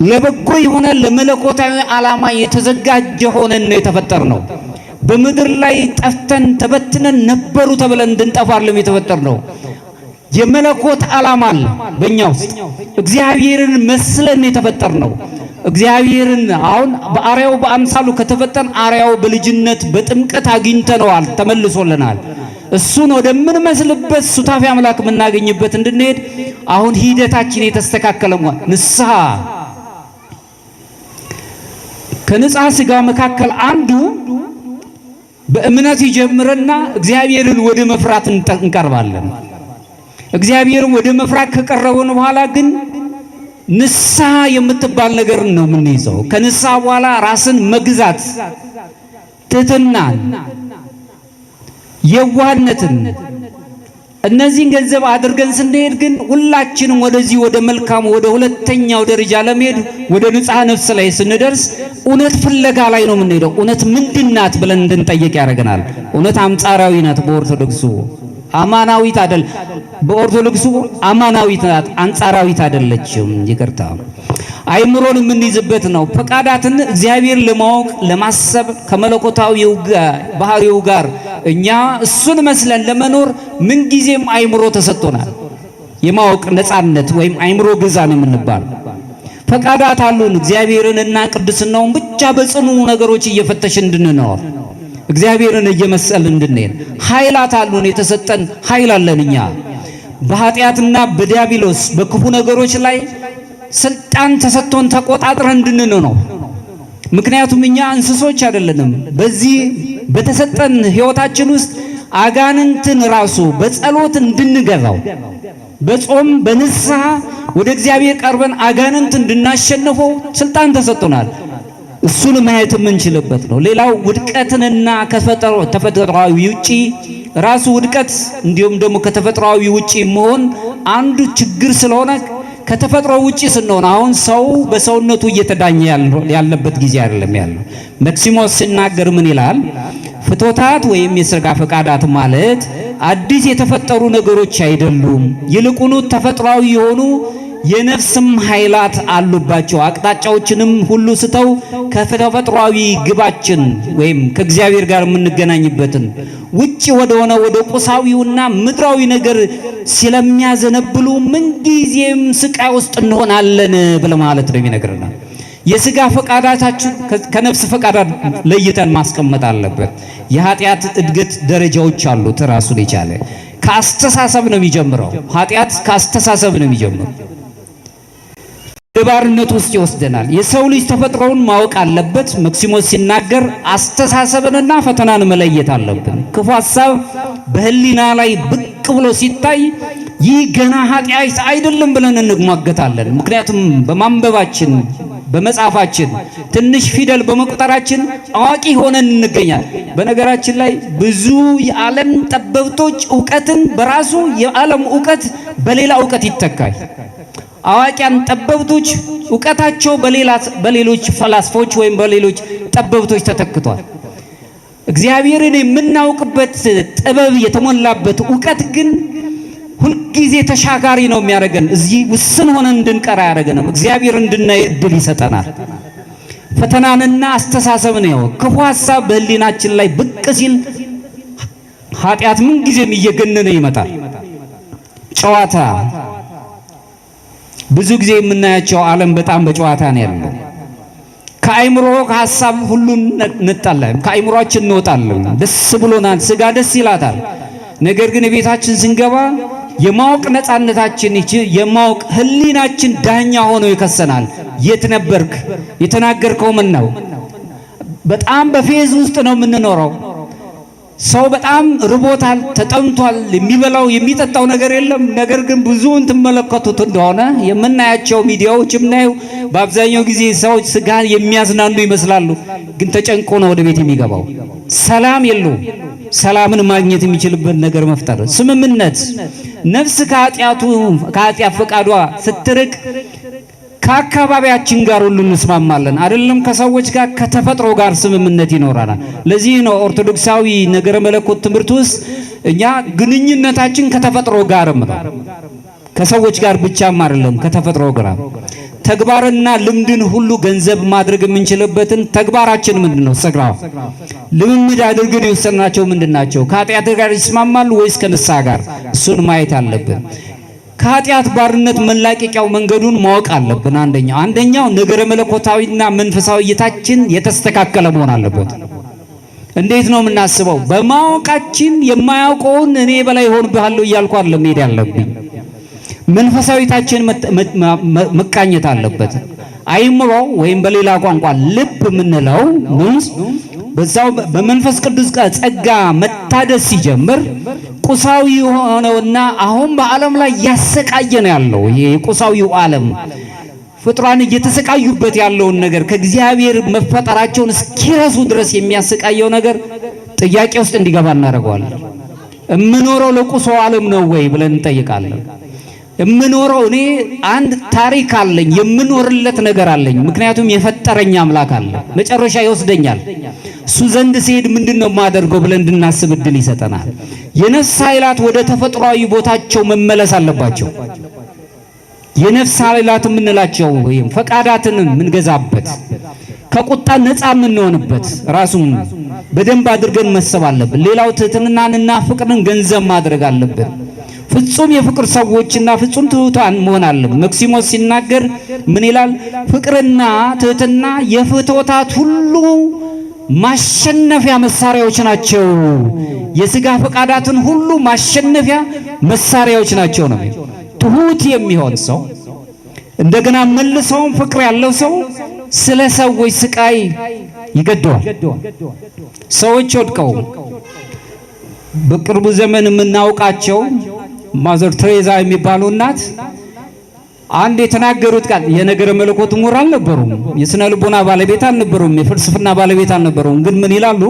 ለበጎ የሆነ ለመለኮታዊ ዓላማ የተዘጋጀ ሆነን ነው የተፈጠርነው። በምድር ላይ ጠፍተን ተበትነን ነበሩ ተብለን እንድንጠፋ አይደለም የተፈጠርነው። የመለኮት ዓላማ አለ በእኛ ውስጥ። እግዚአብሔርን መስለን የተፈጠርነው እግዚአብሔርን አሁን በአርአያው በአምሳሉ ከተፈጠን አርአያው በልጅነት በጥምቀት አግኝተነዋል፣ ተመልሶልናል። እሱን ወደምንመስልበት ሱታፊ አምላክ የምናገኝበት እንድንሄድ አሁን ሂደታችን የተስተካከለ ንስሐ ከንጽሐ ሥጋ መካከል አንዱ በእምነት ይጀምርና እግዚአብሔርን ወደ መፍራት እንቀርባለን። እግዚአብሔርን ወደ መፍራት ከቀረበን በኋላ ግን ንስሐ የምትባል ነገር ነው የምንይዘው። ከንስሐ በኋላ ራስን መግዛት፣ ትሕትናን፣ የዋህነትን እነዚህን ገንዘብ አድርገን ስንሄድ ግን ሁላችንም ወደዚህ ወደ መልካም ወደ ሁለተኛው ደረጃ ለመሄድ ወደ ንጽሐ ነፍስ ላይ ስንደርስ እውነት ፍለጋ ላይ ነው የምንሄደው። እውነት ምንድናት ብለን እንድንጠይቅ ያደርገናል። እውነት አንጻራዊ ናት። በኦርቶዶክሱ አማናዊት አይደል? በኦርቶዶክሱ አማናዊት ናት፣ አንጻራዊት አይደለችም። ይቅርታ አይምሮን የምንይዝበት ነው። ፈቃዳትን እግዚአብሔር ለማወቅ ለማሰብ ከመለኮታዊው ባህሪው ጋር እኛ እሱን መስለን ለመኖር ምን ጊዜም አይምሮ ተሰጥቶናል። የማወቅ ነፃነት ወይም አይምሮ ግዛን የምንባል ፈቃዳት አሉን። እግዚአብሔርንና ቅድስናውን ብቻ በጽኑ ነገሮች እየፈተሽን እንድንኖር እግዚአብሔርን እየመሰልን እንድንሄድ ኃይላት አሉን። የተሰጠን ኃይል አለን። እኛ በኃጢአትና በዲያብሎስ በክፉ ነገሮች ላይ ስልጣን ተሰጥቶን ተቆጣጥረን እንድንኖር ነው። ምክንያቱም እኛ እንስሶች አይደለንም። በዚህ በተሰጠን ሕይወታችን ውስጥ አጋንንትን ራሱ በጸሎት እንድንገዛው በጾም በንስሐ ወደ እግዚአብሔር ቀርበን አጋንንት እንድናሸንፈው ስልጣን ተሰጥቶናል። እሱን ማየት የምንችልበት ነው። ሌላው ውድቀትንና ከተፈጥሯዊ ውጪ ራሱ ውድቀት እንዲሁም ደግሞ ከተፈጥሯዊ ውጪ መሆን አንዱ ችግር ስለሆነ ከተፈጥሮ ውጪ ስንሆን አሁን ሰው በሰውነቱ እየተዳኘ ያለበት ጊዜ አይደለም ያለው። መክሲሞስ ሲናገር ምን ይላል? ፍቶታት ወይም የሥጋ ፈቃዳት ማለት አዲስ የተፈጠሩ ነገሮች አይደሉም፣ ይልቁኑ ተፈጥሯዊ የሆኑ የነፍስም ኃይላት አሉባቸው። አቅጣጫዎችንም ሁሉ ስተው ከተፈጥሯዊ ግባችን ወይም ከእግዚአብሔር ጋር የምንገናኝበትን ውጪ ወደሆነ ወደ ቁሳዊውና ምድራዊ ነገር ስለሚያዘነብሉ ምንጊዜም ስቃይ ውስጥ እንሆናለን ማለት ነው የሚነግረናል። የሥጋ ፈቃዳታችን ከነፍስ ፈቃዳት ለይተን ማስቀመጥ አለበት። የኃጢአት እድገት ደረጃዎች አሉት ራሱን የቻለ። ከአስተሳሰብ ነው የሚጀምረው። ኃጢአት ከአስተሳሰብ ነው የሚጀምረው። ባርነት ውስጥ ይወስደናል። የሰው ልጅ ተፈጥሮውን ማወቅ አለበት። መክሲሞስ ሲናገር አስተሳሰብንና ፈተናን መለየት አለብን። ክፉ ሐሳብ በህሊና ላይ ብቅ ብሎ ሲታይ ይህ ገና ኃጢአት አይደለም ብለን እንሟገታለን። ምክንያቱም በማንበባችን በመጻፋችን ትንሽ ፊደል በመቁጠራችን አዋቂ ሆነን እንገኛል። በነገራችን ላይ ብዙ የዓለም ጠበብቶች ዕውቀትን በራሱ የዓለም ዕውቀት በሌላ ዕውቀት ይተካል። አዋቂያን ጠበብቶች ዕውቀታቸው በሌሎች ፈላስፎች ወይም በሌሎች ጠበብቶች ተተክቷል። እግዚአብሔርን የምናውቅበት ጥበብ የተሞላበት ዕውቀት ግን ሁልጊዜ ተሻጋሪ ነው የሚያደርገን። እዚህ ውስን ሆነን እንድንቀር አያደርገንም። እግዚአብሔር እንድናይ ዕድል ይሰጠናል። ፈተናንና አስተሳሰብን ነው። ክፉ ሐሳብ በህሊናችን ላይ ብቅ ሲል ኃጢአት ምን ጊዜም እየገነነ ይመጣል። ጨዋታ ብዙ ጊዜ የምናያቸው ዓለም በጣም በጨዋታ ነው ያለው። ከአይምሮ ከሐሳብ ሁሉን እንጣላለን። ከአይምሮአችን እንወጣለን። ደስ ብሎናል። ስጋ ደስ ይላታል። ነገር ግን ቤታችን ስንገባ የማወቅ ነፃነታችን የማወቅ ህሊናችን ዳኛ ሆኖ ይከሰናል። የት ነበርክ? የተናገርከው ምን ነው? በጣም በፌዝ ውስጥ ነው የምንኖረው። ሰው በጣም ርቦታል፣ ተጠምቷል። የሚበላው የሚጠጣው ነገር የለም። ነገር ግን ብዙውን ትመለከቱት እንደሆነ የምናያቸው ሚዲያዎች የምናየው በአብዛኛው ጊዜ ሰዎች ስጋን የሚያዝናኑ ይመስላሉ፣ ግን ተጨንቆ ነው ወደ ቤት የሚገባው። ሰላም የለውም። ሰላምን ማግኘት የሚችልበት ነገር መፍጠር። ስምምነት ነፍስ ከኃጢአት ፈቃዷ ስትርቅ ከአካባቢያችን ጋር ሁሉ እንስማማለን። አይደለም ከሰዎች ጋር ከተፈጥሮ ጋር ስምምነት ይኖራናል። ለዚህ ነው ኦርቶዶክሳዊ ነገረ መለኮት ትምህርት ውስጥ እኛ ግንኙነታችን ከተፈጥሮ ጋርም ነው። ከሰዎች ጋር ብቻም አይደለም፣ ከተፈጥሮ ጋር ተግባርና ልምድን ሁሉ ገንዘብ ማድረግ የምንችልበትን ተግባራችን ምንድነው? ስራው ልምምድ አድርገን የወሰናቸው ምንድናቸው? ከኃጢአት ጋር ይስማማሉ ወይስ ከንስሐ ጋር? እሱን ማየት አለብን። ከኃጢአት ባርነት መላቀቂያው መንገዱን ማወቅ አለብን። አንደኛው ነገረ መለኮታዊና መንፈሳዊ እይታችን የተስተካከለ መሆን አለበት። እንዴት ነው የምናስበው? በማወቃችን የማያውቀውን እኔ በላይ ሆንብሃለሁ እያልኩ አይደለም መሄድ ያለብኝ። መንፈሳዊታችን መቃኘት አለበት። አይምሮ ወይም በሌላ ቋንቋ ልብ የምንለው በዛው በመንፈስ ቅዱስ ጸጋ መታደስ ሲጀምር ቁሳዊ የሆነውና አሁን በዓለም ላይ ያሰቃየ ነው ያለው ይሄ ቁሳዊው ዓለም ፍጥሯን እየተሰቃዩበት ያለውን ነገር ከእግዚአብሔር መፈጠራቸውን እስኪረሱ ድረስ የሚያሰቃየው ነገር ጥያቄ ውስጥ እንዲገባ እናደርገዋለን። እምኖረው ለቁሳው ዓለም ነው ወይ ብለን እንጠይቃለን። እምኖረው እኔ አንድ ታሪክ አለኝ፣ የምኖርለት ነገር አለኝ። ምክንያቱም የፈጠረኝ አምላክ አለ። መጨረሻ ይወስደኛል። እሱ ዘንድ ሲሄድ ምንድነው ማደርገው ብለን እንድናስብ እድል ይሰጠናል። የነፍስ ኃይላት ወደ ተፈጥሯዊ ቦታቸው መመለስ አለባቸው። የነፍስ ኃይላት የምንላቸው ወይም ፈቃዳትን የምንገዛበት ከቁጣ ነፃ የምንሆንበት ራሱን በደንብ አድርገን መሰብ አለብን። ሌላው ትህትናንና ፍቅርን ገንዘብ ማድረግ አለብን። ፍጹም የፍቅር ሰዎችና ፍጹም ትሑታን መሆን አለብን። መክሲሞስ ሲናገር ምን ይላል? ፍቅርና ትህትና የፍትወታት ሁሉ ማሸነፊያ መሳሪያዎች ናቸው። የሥጋ ፈቃዳትን ሁሉ ማሸነፊያ መሳሪያዎች ናቸው ነው። ትሑት የሚሆን ሰው እንደገና መልሰውም ፍቅር ያለው ሰው ስለ ሰዎች ስቃይ ይገደዋል። ሰዎች ወድቀው በቅርቡ ዘመን የምናውቃቸው ማዘር ትሬዛ የሚባሉ እናት አንድ የተናገሩት ቃል የነገረ መለኮት ምሁር አልነበሩም፣ የስነ ልቦና ባለቤት አልነበሩም፣ የፍልስፍና ባለቤት አልነበሩም። ግን ምን ይላሉ?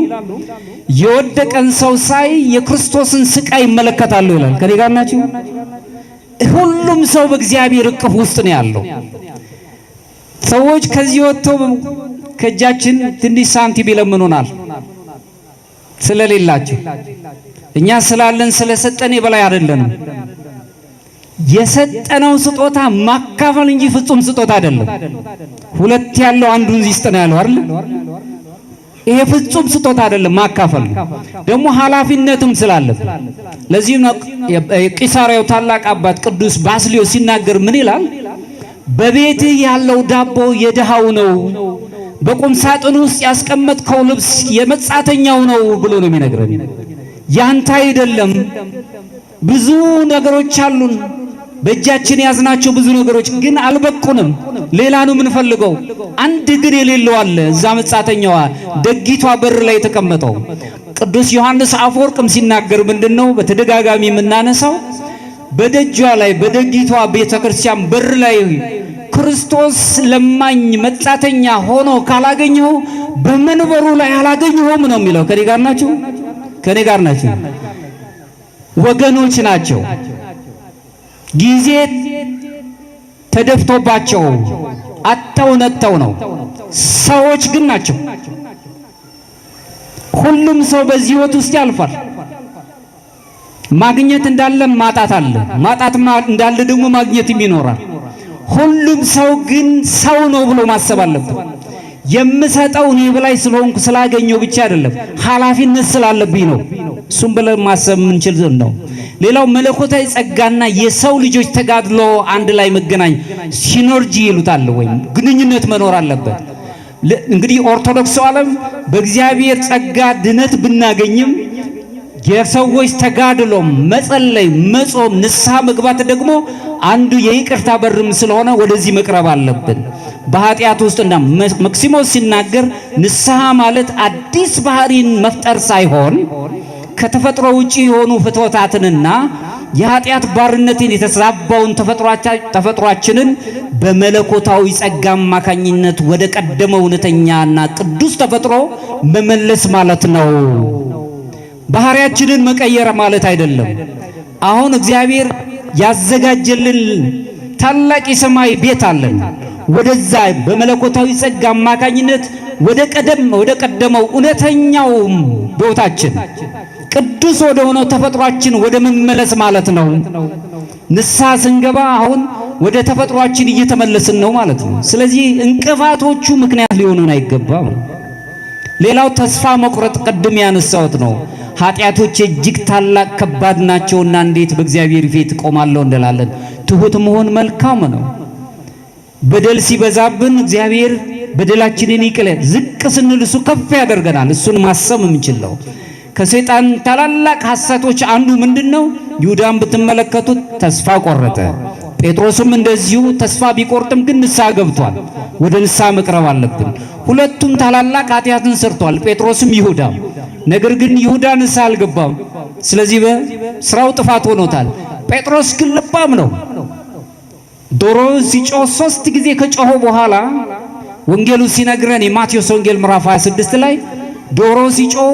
የወደቀን ሰው ሳይ የክርስቶስን ስቃይ ይመለከታሉ ይላል። ከኔ ጋር ናችሁ? ሁሉም ሰው በእግዚአብሔር እቅፍ ውስጥ ነው ያለው። ሰዎች ከዚህ ወጥተው ከእጃችን ትንሽ ሳንቲም ይለምኑናል ስለሌላቸው። እኛ ስላለን ስለሰጠን የበላይ አይደለንም። የሰጠነው ስጦታ ማካፈል እንጂ ፍጹም ስጦታ አይደለም። ሁለት ያለው አንዱን ይስጥ ነው ያለው አይደል? ይሄ ፍጹም ስጦታ አይደለም፣ ማካፈል ደግሞ ኃላፊነትም ስላለበት። ለዚህ ነው የቂሳሪያው ታላቅ አባት ቅዱስ ባስልዮስ ሲናገር ምን ይላል? በቤትህ ያለው ዳቦ የድሃው ነው፣ በቁም ሳጥን ውስጥ ያስቀመጥከው ልብስ የመጻተኛው ነው ብሎ ነው የሚነግረን። ያንተ አይደለም። ብዙ ነገሮች አሉን፣ በእጃችን ያዝናቸው ብዙ ነገሮች ግን አልበቁንም። ሌላ ነው የምንፈልገው። አንድ ግን የሌለው አለ። እዛ መጻተኛዋ ደጊቷ በር ላይ የተቀመጠው ቅዱስ ዮሐንስ አፈወርቅም ሲናገር ምንድነው በተደጋጋሚ የምናነሳው? በደጇ ላይ በደጊቷ ቤተክርስቲያን በር ላይ ክርስቶስ ለማኝ መጻተኛ ሆኖ ካላገኘው በመንበሩ ላይ አላገኘውም ነው የሚለው። ከኔ ጋር ናችሁ? ከኔ ጋር ናችሁ? ወገኖች ናቸው። ጊዜ ተደፍቶባቸው አጥተው ነጥተው ነው። ሰዎች ግን ናቸው። ሁሉም ሰው በዚህ ህይወት ውስጥ ያልፋል። ማግኘት እንዳለ ማጣት አለ፣ ማጣት እንዳለ ደግሞ ማግኘትም ይኖራል። ሁሉም ሰው ግን ሰው ነው ብሎ ማሰብ አለበት። የምሰጠው እኔ በላይ ስለሆንኩ ስላገኘው ብቻ አይደለም፣ ኃላፊነት ስላለብኝ ነው። እሱም ብለን ማሰብ የምንችል ነው። ሌላው መለኮታዊ ጸጋና የሰው ልጆች ተጋድሎ አንድ ላይ መገናኝ ሲኖርጂ ይሉታል፣ ወይም ግንኙነት መኖር አለበት። እንግዲህ ኦርቶዶክስ ዓለም በእግዚአብሔር ጸጋ ድነት ብናገኝም የሰዎች ተጋድሎ መጸለይ፣ መጾም፣ ንስሐ መግባት ደግሞ አንዱ የይቅርታ በርም ስለሆነ ወደዚህ መቅረብ አለብን። በኃጢአት ውስጥና መክሲሞስ ሲናገር ንስሐ ማለት አዲስ ባህሪን መፍጠር ሳይሆን ከተፈጥሮ ውጪ የሆኑ ፍትወታትንና የኃጢአት ባርነትን የተዛባውን ተፈጥሯችንን በመለኮታዊ ጸጋ አማካኝነት ወደ ቀደመው እውነተኛና ቅዱስ ተፈጥሮ መመለስ ማለት ነው። ባህሪያችንን መቀየር ማለት አይደለም። አሁን እግዚአብሔር ያዘጋጀልን ታላቅ የሰማይ ቤት አለን። ወደዛ በመለኮታዊ ጸጋ አማካኝነት ወደ ቀደመው እውነተኛው ቦታችን ቅዱስ ወደ ሆነው ተፈጥሯችን ወደ መመለስ ማለት ነው። ንስሐ ስንገባ አሁን ወደ ተፈጥሯችን እየተመለስን ነው ማለት ነው። ስለዚህ እንቅፋቶቹ ምክንያት ሊሆኑን አይገባም። ሌላው ተስፋ መቁረጥ ቅድም ያነሳሁት ነው። ኃጢአቶች እጅግ ታላቅ ከባድ ናቸውና እንዴት በእግዚአብሔር ፊት ቆማለሁ እንላለን። ትሁት መሆን መልካም ነው። በደል ሲበዛብን እግዚአብሔር በደላችንን ይቅለል፣ ዝቅ ስንል እሱ ከፍ ያደርገናል። እሱን ማሰብ የምንችለው ከሰይጣን ታላላቅ ሐሰቶች አንዱ ምንድነው? ይሁዳን ብትመለከቱት ተስፋ ቆረጠ። ጴጥሮስም እንደዚሁ ተስፋ ቢቆርጥም ግን ንስሐ ገብቷል። ወደ ንስሐ መቅረብ አለብን። ሁለቱም ታላላቅ ኃጢአትን ሰርቷል፣ ጴጥሮስም ይሁዳም። ነገር ግን ይሁዳ ንስሐ አልገባም። ስለዚህ በስራው ጥፋት ሆኖታል። ጴጥሮስ ግን ልባም ነው። ዶሮ ሲጮህ 3 ጊዜ ከጮኸ በኋላ ወንጌሉ ሲነግረን የማቴዎስ ወንጌል ምዕራፍ 26 ላይ ዶሮ ሲጮህ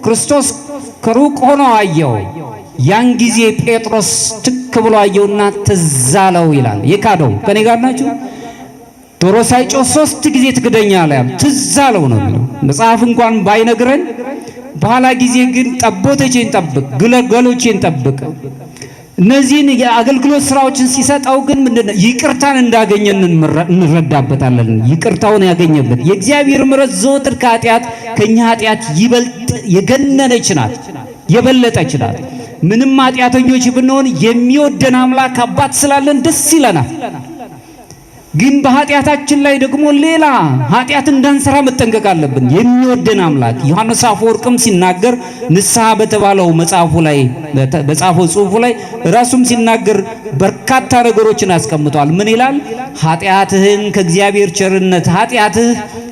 ክርስቶስ ከሩቅ ሆኖ አየው። ያን ጊዜ ጴጥሮስ ትክ ብሎ አየውና ትዝ አለው ይላል። የካደው ከኔ ጋር ናችሁ? ዶሮ ሳይጮህ 3 ጊዜ ትክደኛለህ ትዝ አለው ነው የሚለው መጽሐፍ እንኳን ባይነግረን። በኋላ ጊዜ ግን ጠቦቶቼን ጠብቅ፣ ግልገሎቼን ጠብቅ፣ እነዚህን የአገልግሎት ስራዎችን ሲሰጠው ግን ምንድነው ይቅርታን እንዳገኘን እንረዳበታለን። ይቅርታውን ያገኘበት የእግዚአብሔር ምሕረት ዘወትር ከኃጢአት ከኛ ኃጢአት ይበልጥ የገነነች ናት፣ የበለጠች ናት። ምንም ኃጢአተኞች ብንሆን የሚወደን አምላክ አባት ስላለን ደስ ይለናል። ግን በኃጢአታችን ላይ ደግሞ ሌላ ኃጢአት እንዳንሰራ መጠንቀቅ አለብን። የሚወደን አምላክ ዮሐንስ አፈወርቅም ሲናገር ንስሐ በተባለው መጽሐፉ ላይ በጻፈው ጽሑፉ ላይ ራሱም ሲናገር በርካታ ነገሮችን አስቀምጧል። ምን ይላል? ኃጢአትህ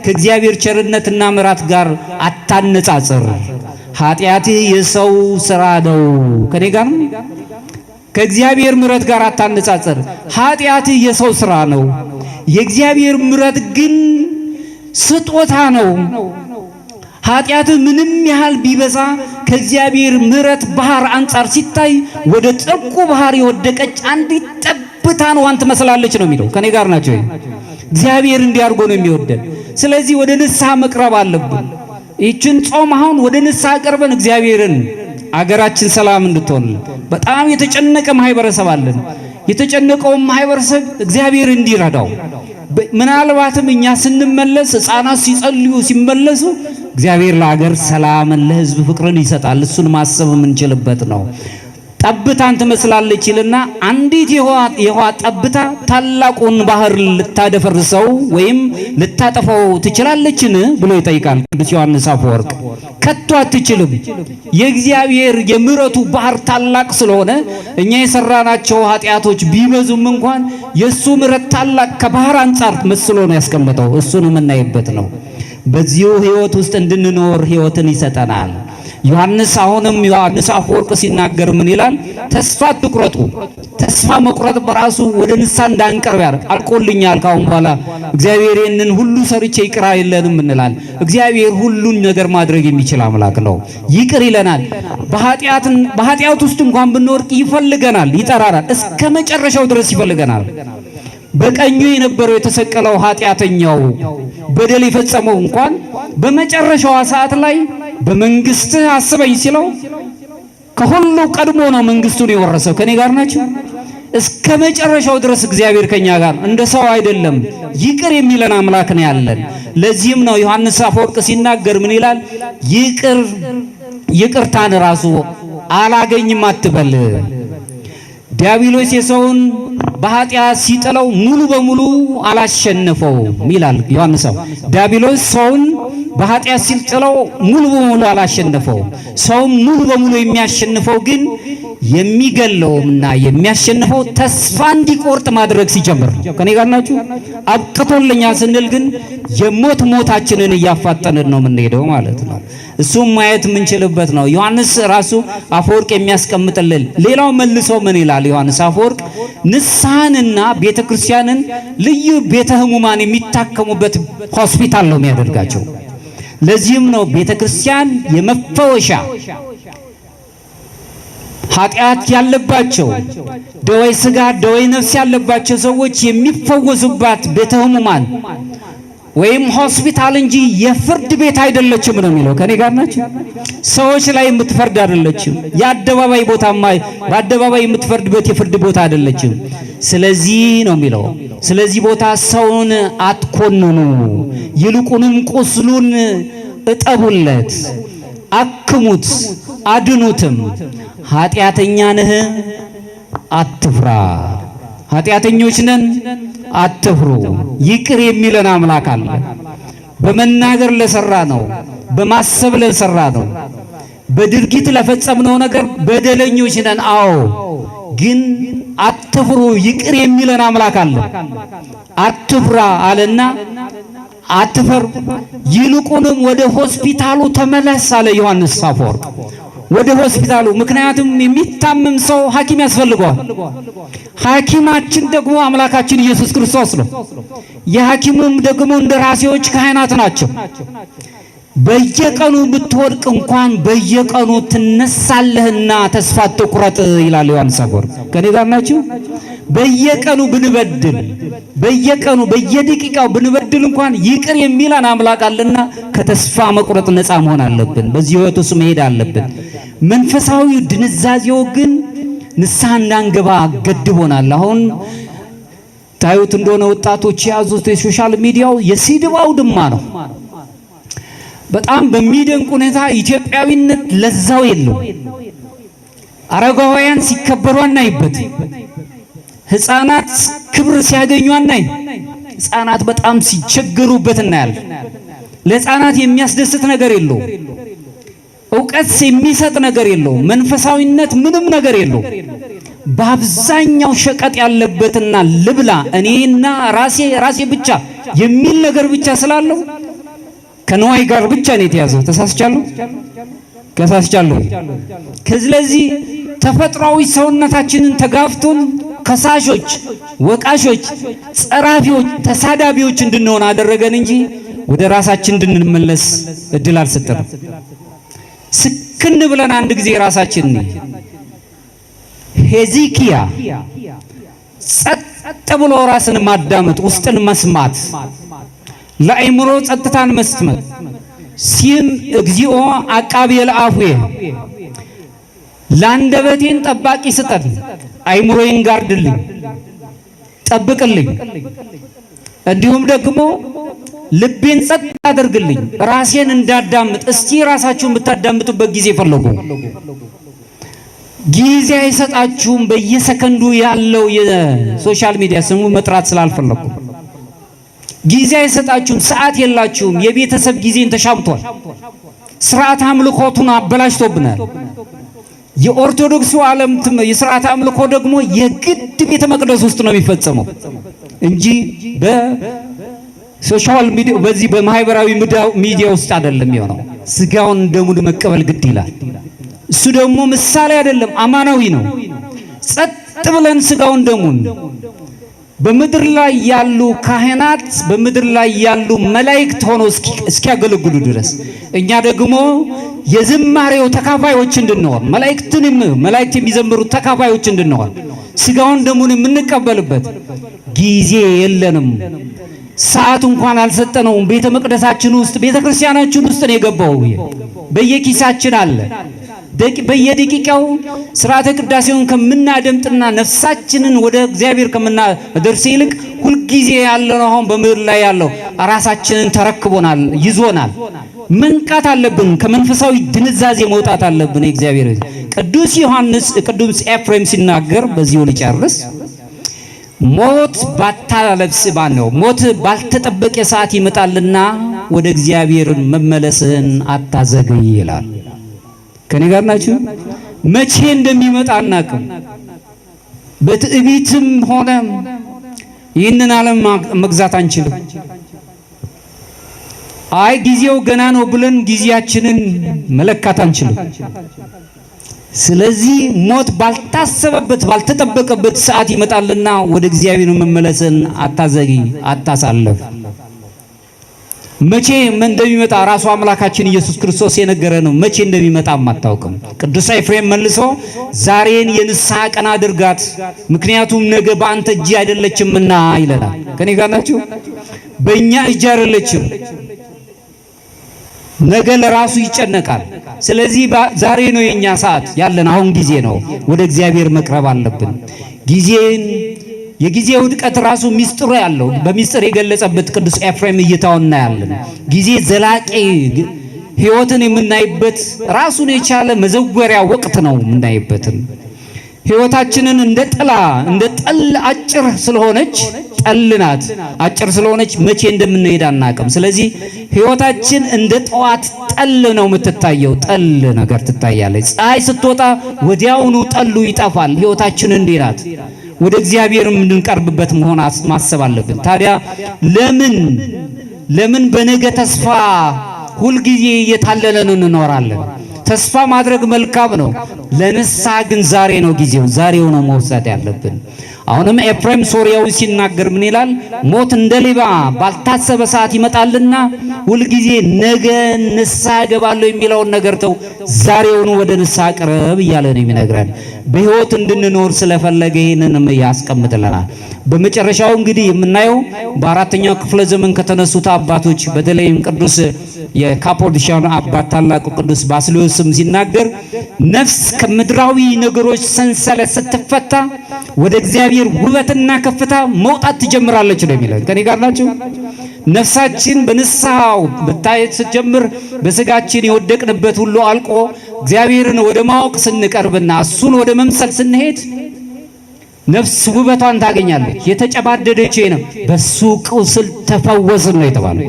ከእግዚአብሔር ቸርነትና ምሕረት ጋር አታነጻጽር። ኃጢአትህ የሰው ስራ ነው። ከኔ ጋር ነው። ከእግዚአብሔር ምሕረት ጋር አታነጻጽር። ኃጢአትህ የሰው ስራ ነው፣ የእግዚአብሔር ምሕረት ግን ስጦታ ነው። ኃጢአትህ ምንም ያህል ቢበዛ ከእግዚአብሔር ምሕረት ባህር አንጻር ሲታይ ወደ ጥልቁ ባህር የወደቀች አንዲት ጠብታን ዋን ትመስላለች ነው የሚለው። ከኔ ጋር ናቸው። እግዚአብሔር እንዲያርጎ ነው የሚወደን። ስለዚህ ወደ ንስሐ መቅረብ አለብን። ይችን ጾም አሁን ወደ ንስሐ ቀርበን እግዚአብሔርን አገራችን ሰላም እንድትሆን በጣም የተጨነቀ ማህበረሰብ አለን። የተጨነቀው ማህበረሰብ እግዚአብሔር እንዲረዳው ምናልባትም እኛ ስንመለስ ሕፃናት ሲጸልዩ ሲመለሱ እግዚአብሔር ለአገር ሰላምን ለሕዝብ ፍቅርን ይሰጣል። እሱን ማሰብ የምንችልበት ነው። ጠብታን ትመስላለች ይልና አንዲት የውሃ ጠብታ ታላቁን ባህር ልታደፈርሰው ወይም ልታጠፋው ትችላለችን ብሎ ይጠይቃል ቅዱስ ዮሐንስ አፈወርቅ። ከቶ አትችልም። የእግዚአብሔር የምሕረቱ ባህር ታላቅ ስለሆነ እኛ የሰራናቸው ኃጢአቶች ቢበዙም እንኳን የሱ ምሕረት ታላቅ ከባህር አንጻር መስሎ ነው ያስቀመጠው። እሱን የምናይበት ነው። በዚሁ ህይወት ውስጥ እንድንኖር ህይወትን ይሰጠናል። ዮሐንስ አፈወርቅ ሲናገር ምን ይላል? ተስፋ አትቁረጡ። ተስፋ መቁረጥ በራሱ ወደ ንስሐ እንዳንቀርብ ያደርግ። አልቆልኛል ካሁን በኋላ እግዚአብሔር ይህንን ሁሉ ሰርቼ ይቅር አይለንም እንላል። እግዚአብሔር ሁሉን ነገር ማድረግ የሚችል አምላክ ነው። ይቅር ይለናል። በኃጢአት ውስጥ እንኳን ብንወርቅ ይፈልገናል፣ ይጠራናል። እስከ መጨረሻው ድረስ ይፈልገናል። በቀኙ የነበረው የተሰቀለው ኃጢአተኛው በደል የፈጸመው እንኳን በመጨረሻዋ ሰዓት ላይ በመንግስትህ አስበኝ ሲለው ከሁሉ ቀድሞ ነው መንግስቱን የወረሰው። ከኔ ጋር ናችሁ? እስከ መጨረሻው ድረስ እግዚአብሔር ከኛ ጋር እንደ ሰው አይደለም። ይቅር የሚለን አምላክ ነው ያለን። ለዚህም ነው ዮሐንስ አፈወርቅ ሲናገር ምን ይላል? ይቅርታን ራሱ አላገኝም አትበል። ዲያብሎስ የሰውን በኃጢአት ሲጥለው ሙሉ በሙሉ አላሸነፈውም ይላል ዮሐንስ። ዲያብሎስ ሰውን በኃጢአት ሲጥለው ሙሉ በሙሉ አላሸነፈውም። ሰውን ሙሉ በሙሉ የሚያሸንፈው ግን የሚገለውና የሚያሸንፈው ተስፋ እንዲቆርጥ ማድረግ ሲጀምር። ከኔ ጋር ናችሁ? አብቅቶልኛል ስንል ግን ሞታችንን እያፋጠንን ነው የምንሄደው ማለት ነው። እሱም ማየት የምንችልበት ነው። ዮሐንስ ራሱ አፈወርቅ የሚያስቀምጥልን ሌላው መልሶ ምን ይላል? ዮሐንስ አፈወርቅ ንስሐንና ቤተክርስቲያንን ልዩ ቤተ ሕሙማን የሚታከሙበት ሆስፒታል ነው የሚያደርጋቸው። ለዚህም ነው ቤተክርስቲያን የመፈወሻ ኃጢአት ያለባቸው ደዌ ሥጋ ደዌ ነፍስ ያለባቸው ሰዎች የሚፈወሱባት ቤተ ሕሙማን ወይም ሆስፒታል እንጂ የፍርድ ቤት አይደለችም ነው የሚለው። ከኔ ጋር ናችሁ? ሰዎች ላይ የምትፈርድ አይደለችም። የአደባባይ ቦታማ በአደባባይ የምትፈርድበት የፍርድ ቦታ አይደለችም። ስለዚህ ነው የሚለው፣ ስለዚህ ቦታ ሰውን አትኮንኑ፣ ይልቁንም ቁስሉን እጠቡለት፣ አክሙት፣ አድኑትም። ኃጢአተኛ ነህ አትፍራ፣ ኃጢአተኞች ነን አትፍሩ። ይቅር የሚለን አምላክ አለ። በመናገር ለሰራ ነው፣ በማሰብ ለሰራ ነው፣ በድርጊት ለፈጸምነው ነገር በደለኞች ነን። አዎ፣ ግን አትፍሩ፣ ይቅር የሚለን አምላክ አለ። አትፍራ አለና አትፈር፣ ይልቁንም ወደ ሆስፒታሉ ተመለስ አለ ዮሐንስ አፈወርቅ። ወደ ሆስፒታሉ፣ ምክንያቱም የሚታመም ሰው ሐኪም ያስፈልገዋል። ሐኪማችን ደግሞ አምላካችን ኢየሱስ ክርስቶስ ነው። የሐኪሙም ደግሞ እንደራሴዎች ካህናት ናቸው። በየቀኑ ብትወድቅ እንኳን በየቀኑ ትነሳለህና ተስፋ አትቁረጥ ይላል ዮሐንስ አፈወርቅ። ከኔ ጋር ናችሁ? በየቀኑ ብንበድል፣ በየቀኑ በየደቂቃው ብንበድል እንኳን ይቅር የሚለን አምላክ አለና ከተስፋ መቁረጥ ነፃ መሆን አለብን። በዚህ ሕይወት ውስጥ መሄድ አለብን። መንፈሳዊ ድንዛዜው ግን ንስሐ እንዳንገባ ገድቦናል። አሁን ታዩት እንደሆነ ወጣቶች የያዙት የሶሻል ሚዲያው የስድብ አውድማ ነው። በጣም በሚደንቅ ሁኔታ ኢትዮጵያዊነት ለዛው የለው። አረጋውያን ሲከበሩ አናይበት፣ ሕፃናት ክብር ሲያገኙ አናይ። ሕፃናት በጣም ሲቸገሩበት እናያለን። ለሕፃናት የሚያስደስት ነገር የለው፣ ዕውቀት የሚሰጥ ነገር የለው፣ መንፈሳዊነት ምንም ነገር የለው። በአብዛኛው ሸቀጥ ያለበትና ልብላ እኔና ራሴ ብቻ የሚል ነገር ብቻ ስላለው ከነዋይ ጋር ብቻ ነው የተያዘው። ተሳስቻለሁ። ስለዚህ ተፈጥሯዊ ሰውነታችንን ተጋፍቶን ከሳሾች፣ ወቃሾች፣ ጸራፊዎች፣ ተሳዳቢዎች እንድንሆን አደረገን እንጂ ወደ ራሳችን እንድንመለስ እድል አልሰጠንም። ስክን ብለን አንድ ጊዜ ራሳችን ሄዚኪያ ጸጥ ብሎ ራስን ማዳመጥ፣ ውስጥን መስማት፣ ለአእምሮ ጸጥታን መስጠት። ሲም እግዚኦ አቃቤ ለአፉየ፣ ለአንደበቴን ጠባቂ ስጠን፣ አእምሮዬን ጋርድልኝ፣ ጠብቅልኝ። እንዲሁም ደግሞ ልቤን ጸጥ አድርግልኝ፣ ራሴን እንዳዳምጥ። እስቲ ራሳችሁን ብታዳምጡበት ጊዜ ፈልጉ። ጊዜ አይሰጣችሁም። በየሰከንዱ ያለው የሶሻል ሚዲያ ስሙ መጥራት ስላልፈለኩ ጊዜ አይሰጣችሁም። ሰዓት የላችሁም። የቤተሰብ ጊዜን ተሻምቷል። ስርዓት አምልኮቱን አበላሽቶብናል። የኦርቶዶክሱ ዓለም የስርዓት አምልኮ ደግሞ የግድ ቤተ መቅደስ ውስጥ ነው የሚፈጸመው እንጂ በሶሻል ሚዲያ በዚህ በማህበራዊ ሚዲያ ውስጥ አይደለም የሆነው። ስጋውን ደሙን መቀበል ግድ ይላል። እሱ ደግሞ ምሳሌ አይደለም፣ አማናዊ ነው። ጸጥ ብለን ስጋውን ደሙን በምድር ላይ ያሉ ካህናት በምድር ላይ ያሉ መላእክት ሆነው እስኪያገለግሉ ድረስ እኛ ደግሞ የዝማሬው ተካፋዮች እንድንሆን መላእክት የሚዘምሩት ተካፋዮች እንድንሆን ስጋውን ደሙን የምንቀበልበት ጊዜ የለንም። ሰዓት እንኳን አልሰጠነውም። ቤተ መቅደሳችን ውስጥ ቤተ ክርስቲያናችን ውስጥ ነው የገባው። በየኪሳችን አለ። በየደቂቃው ስርዓተ ቅዳሴውን ከምናደምጥና ነፍሳችንን ወደ እግዚአብሔር ከምናደርስ ይልቅ ሁልጊዜ ያለው አሁን በምድር ላይ ያለው ራሳችንን ተረክቦናል፣ ይዞናል። መንቃት አለብን። ከመንፈሳዊ ድንዛዜ መውጣት አለብን። እግዚአብሔር ቅዱስ ኤፍሬም ሲናገር በዚሁ ልጨርስ። ሞት ሞት ባልተጠበቀ ሰዓት ይመጣልና ወደ እግዚአብሔር መመለስን አታዘግይ ይላል። ከኔ ጋር ናችሁ? መቼ እንደሚመጣ አናውቅም። በትዕቢትም ሆነ ይህንን ዓለም መግዛት አንችልም። አይ ጊዜው ገና ነው ብለን ጊዜያችንን መለካት አንችልም። ስለዚህ ሞት ባልታሰበበት ባልተጠበቀበት ሰዓት ይመጣልና ወደ እግዚአብሔር መመለስን አታዘግይ፣ አታሳልፍ። መቼ እንደሚመጣ ራሱ አምላካችን ኢየሱስ ክርስቶስ የነገረን ነው። መቼ እንደሚመጣ አታውቅም። ቅዱስ ኤፍሬም መልሶ ዛሬን የንስሐ ቀን አድርጋት፣ ምክንያቱም ነገ በአንተ እጅ አይደለችምና ይለናል። ከኔ ጋር ናችሁ? በእኛ እጅ አይደለችም። ነገ ለራሱ ይጨነቃል። ስለዚህ ዛሬ ነው የኛ ሰዓት ያለን፣ አሁን ጊዜ ነው። ወደ እግዚአብሔር መቅረብ አለብን። የጊዜ ውድቀት ራሱ ሚስጥሩ ያለው በሚስጥር የገለጸበት ቅዱስ ኤፍሬም እይታውን እናያለን። ጊዜ ዘላቂ ሕይወትን የምናይበት ራሱን የቻለ መዘወሪያ ወቅት ነው። የምናይበትን ሕይወታችንን እንደ ጠል አጭር ስለሆነች ጠልናት አጭር ስለሆነች መቼ እንደምንሄድ አናውቅም። ስለዚህ ሕይወታችን እንደ ጠዋት ጠል ነው የምትታየው። ጠል ነገር ትታያለች። ፀሐይ ስትወጣ ወዲያውኑ ጠሉ ይጠፋል። ሕይወታችን እንዲህ ናት። ወደ እግዚአብሔር እንድንቀርብበት መሆን ማሰብ አለብን። ታዲያ ለምን በነገ ተስፋ ሁልጊዜ እየታለለን እንኖራለን? ተስፋ ማድረግ መልካም ነው። ለንስሐ ግን ዛሬ ነው ጊዜው። ዛሬው ነው መውሰድ ያለብን። አሁንም ኤፍሬም ሶርያዊ ሲናገር ምን ይላል? ሞት እንደ ሌባ ባልታሰበ ሰዓት ይመጣልና ሁልጊዜ ነገ ንስሐ እገባለሁ የሚለውን ነገር ተው፣ ዛሬውኑ ወደ ንስሐ ቅረብ እያለ ነው የሚነግረን። በሕይወት እንድንኖር ስለፈለገ ይህንንም ያስቀምጥልናል። በመጨረሻው እንግዲህ የምናየው በአራተኛው ክፍለ ዘመን ከተነሱት አባቶች በተለይም ቅዱስ የካፖዶክያን አባት ታላቁ ቅዱስ ባስልዮስም ሲናገር ነፍስ ከምድራዊ ነገሮች ሰንሰለት ስትፈታ ወደ እግዚአብሔር ውበትና ከፍታ መውጣት ትጀምራለች ነው የሚለው። ከኔ ጋር ናችሁ? ነፍሳችን በንስሐው ብታየት ስትጀምር በስጋችን የወደቅንበት ሁሉ አልቆ እግዚአብሔርን ወደ ማወቅ ስንቀርብና እሱን ወደ መምሰል ስንሄድ ነፍስ ውበቷን ታገኛለች። የተጨባደደች ነው። በሱ ቁስል ተፈወስን ነው የተባለው።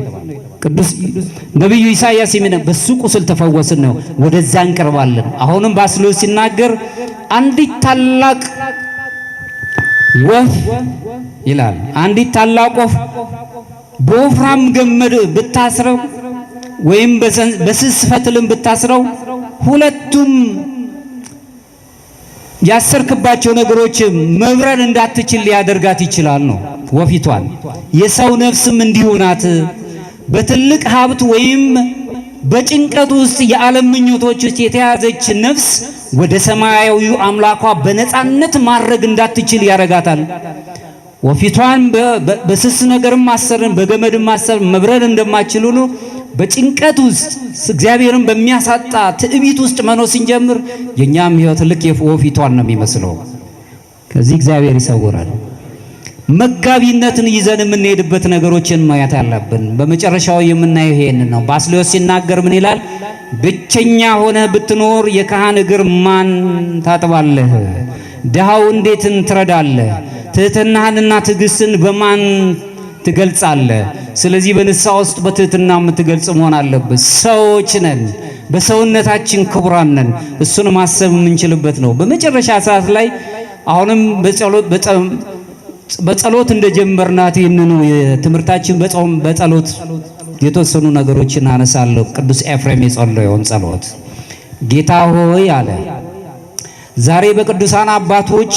ቅዱስ ነብዩ ኢሳይያስ በሱ ቁስል ተፈወስን ነው። ወደዛ እንቀርባለን። አሁንም ባስልዮስ ሲናገር አንዲት ታላቅ ወፍ ይላል። አንዲት ታላቅ ወፍ በወፍራም ገመድ ብታስረው ወይም በስስ ፈትልም ብታስረው ሁለቱም ያሰርክባቸው ነገሮች መብረር እንዳትችል ሊያደርጋት ይችላል ነው ወፊቷን። የሰው ነፍስም እንዲሁ ናት። በትልቅ ሀብት ወይም በጭንቀት ውስጥ የዓለም ምኞቶች ውስጥ የተያዘች ነፍስ ወደ ሰማያዊው አምላኳ በነፃነት ማድረግ እንዳትችል ያረጋታል። ወፊቷን በስስ ነገርም ማሰርን በገመድም ማሰር መብረር እንደማይችሉ ነው። በጭንቀት ውስጥ እግዚአብሔርን በሚያሳጣ ትዕቢት ውስጥ መኖር ስንጀምር የኛም ሕይወት ልክ ወፊቷን ነው የሚመስለው። ከዚህ እግዚአብሔር ይሰውራል። መጋቢነትን ይዘን የምንሄድበት ነገሮችን ማየት አለብን። በመጨረሻው የምናየው ይሄንን ነው። ባስልዮስ ሲናገር ምን ይላል? ብቸኛ ሆነህ ብትኖር የካህን እግር ማን ታጥባለህ? ድሃው እንዴትን ትረዳለህ? ትህትናህንና ትዕግስትን በማን ትገልጻለህ? ስለዚህ በንስሐ ውስጥ በትህትና የምትገልጽ መሆን አለበት። ሰዎች ነን፣ በሰውነታችን ክቡራን ነን። እሱን ማሰብ የምንችልበት ነው። በመጨረሻ ሰዓት ላይ አሁንም በጸሎት እንደጀመርናት ይህንኑ የትምህርታችን በጸሎት የተወሰኑ ነገሮችን አነሳለሁ። ቅዱስ ኤፍሬም የጸለየውን ጸሎት ጌታ ሆይ አለ። ዛሬ በቅዱሳን አባቶች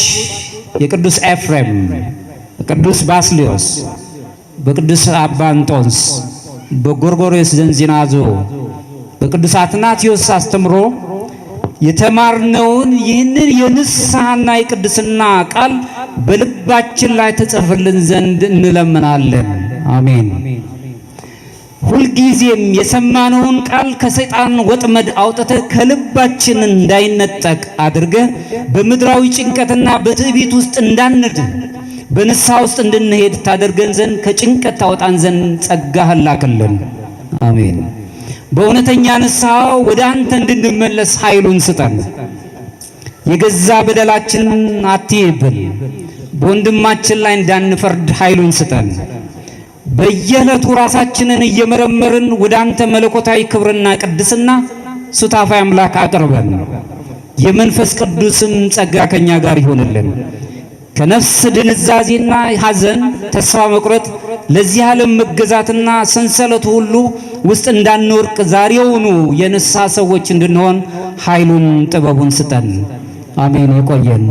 የቅዱስ ኤፍሬም፣ በቅዱስ ባስልዮስ፣ በቅዱስ አባ እንጦንስ፣ በጎርጎርዮስ ዘንዚናዞ፣ በቅዱስ አትናቴዎስ አስተምሮ የተማርነውን ይህንን የንስሐና የቅድስና ቃል በልባችን ላይ ተጽፎልን ዘንድ እንለምናለን። አሜን። ሁልጊዜም የሰማነውን ቃል ከሰይጣን ወጥመድ አውጥተህ ከልባችን እንዳይነጠቅ አድርገህ በምድራዊ ጭንቀትና በትዕቢት ውስጥ እንዳንድ በንስሐ ውስጥ እንድንሄድ ታደርገን ዘንድ ከጭንቀት ታወጣን ዘንድ ጸጋህን ላክልን። አሜን። በእውነተኛ ንስሐ ወደ አንተ እንድንመለስ ኃይሉን ስጠን። የገዛ በደላችንን አትይብን። በወንድማችን ላይ እንዳንፈርድ ኃይሉን ስጠን። በየዕለቱ ራሳችንን እየመረመርን ወደ አንተ መለኮታዊ ክብርና ቅድስና ሱታፋይ አምላክ አቅርበን። የመንፈስ ቅዱስም ጸጋ ከኛ ጋር ይሆንልን። ከነፍስ ድንዛዜና ሐዘን፣ ተስፋ መቁረጥ፣ ለዚህ ዓለም መገዛትና ሰንሰለቱ ሁሉ ውስጥ እንዳንወርቅ ዛሬውኑ የንስሐ ሰዎች እንድንሆን ኃይሉን ጥበቡን ስጠን። አሜን። ይቆየን።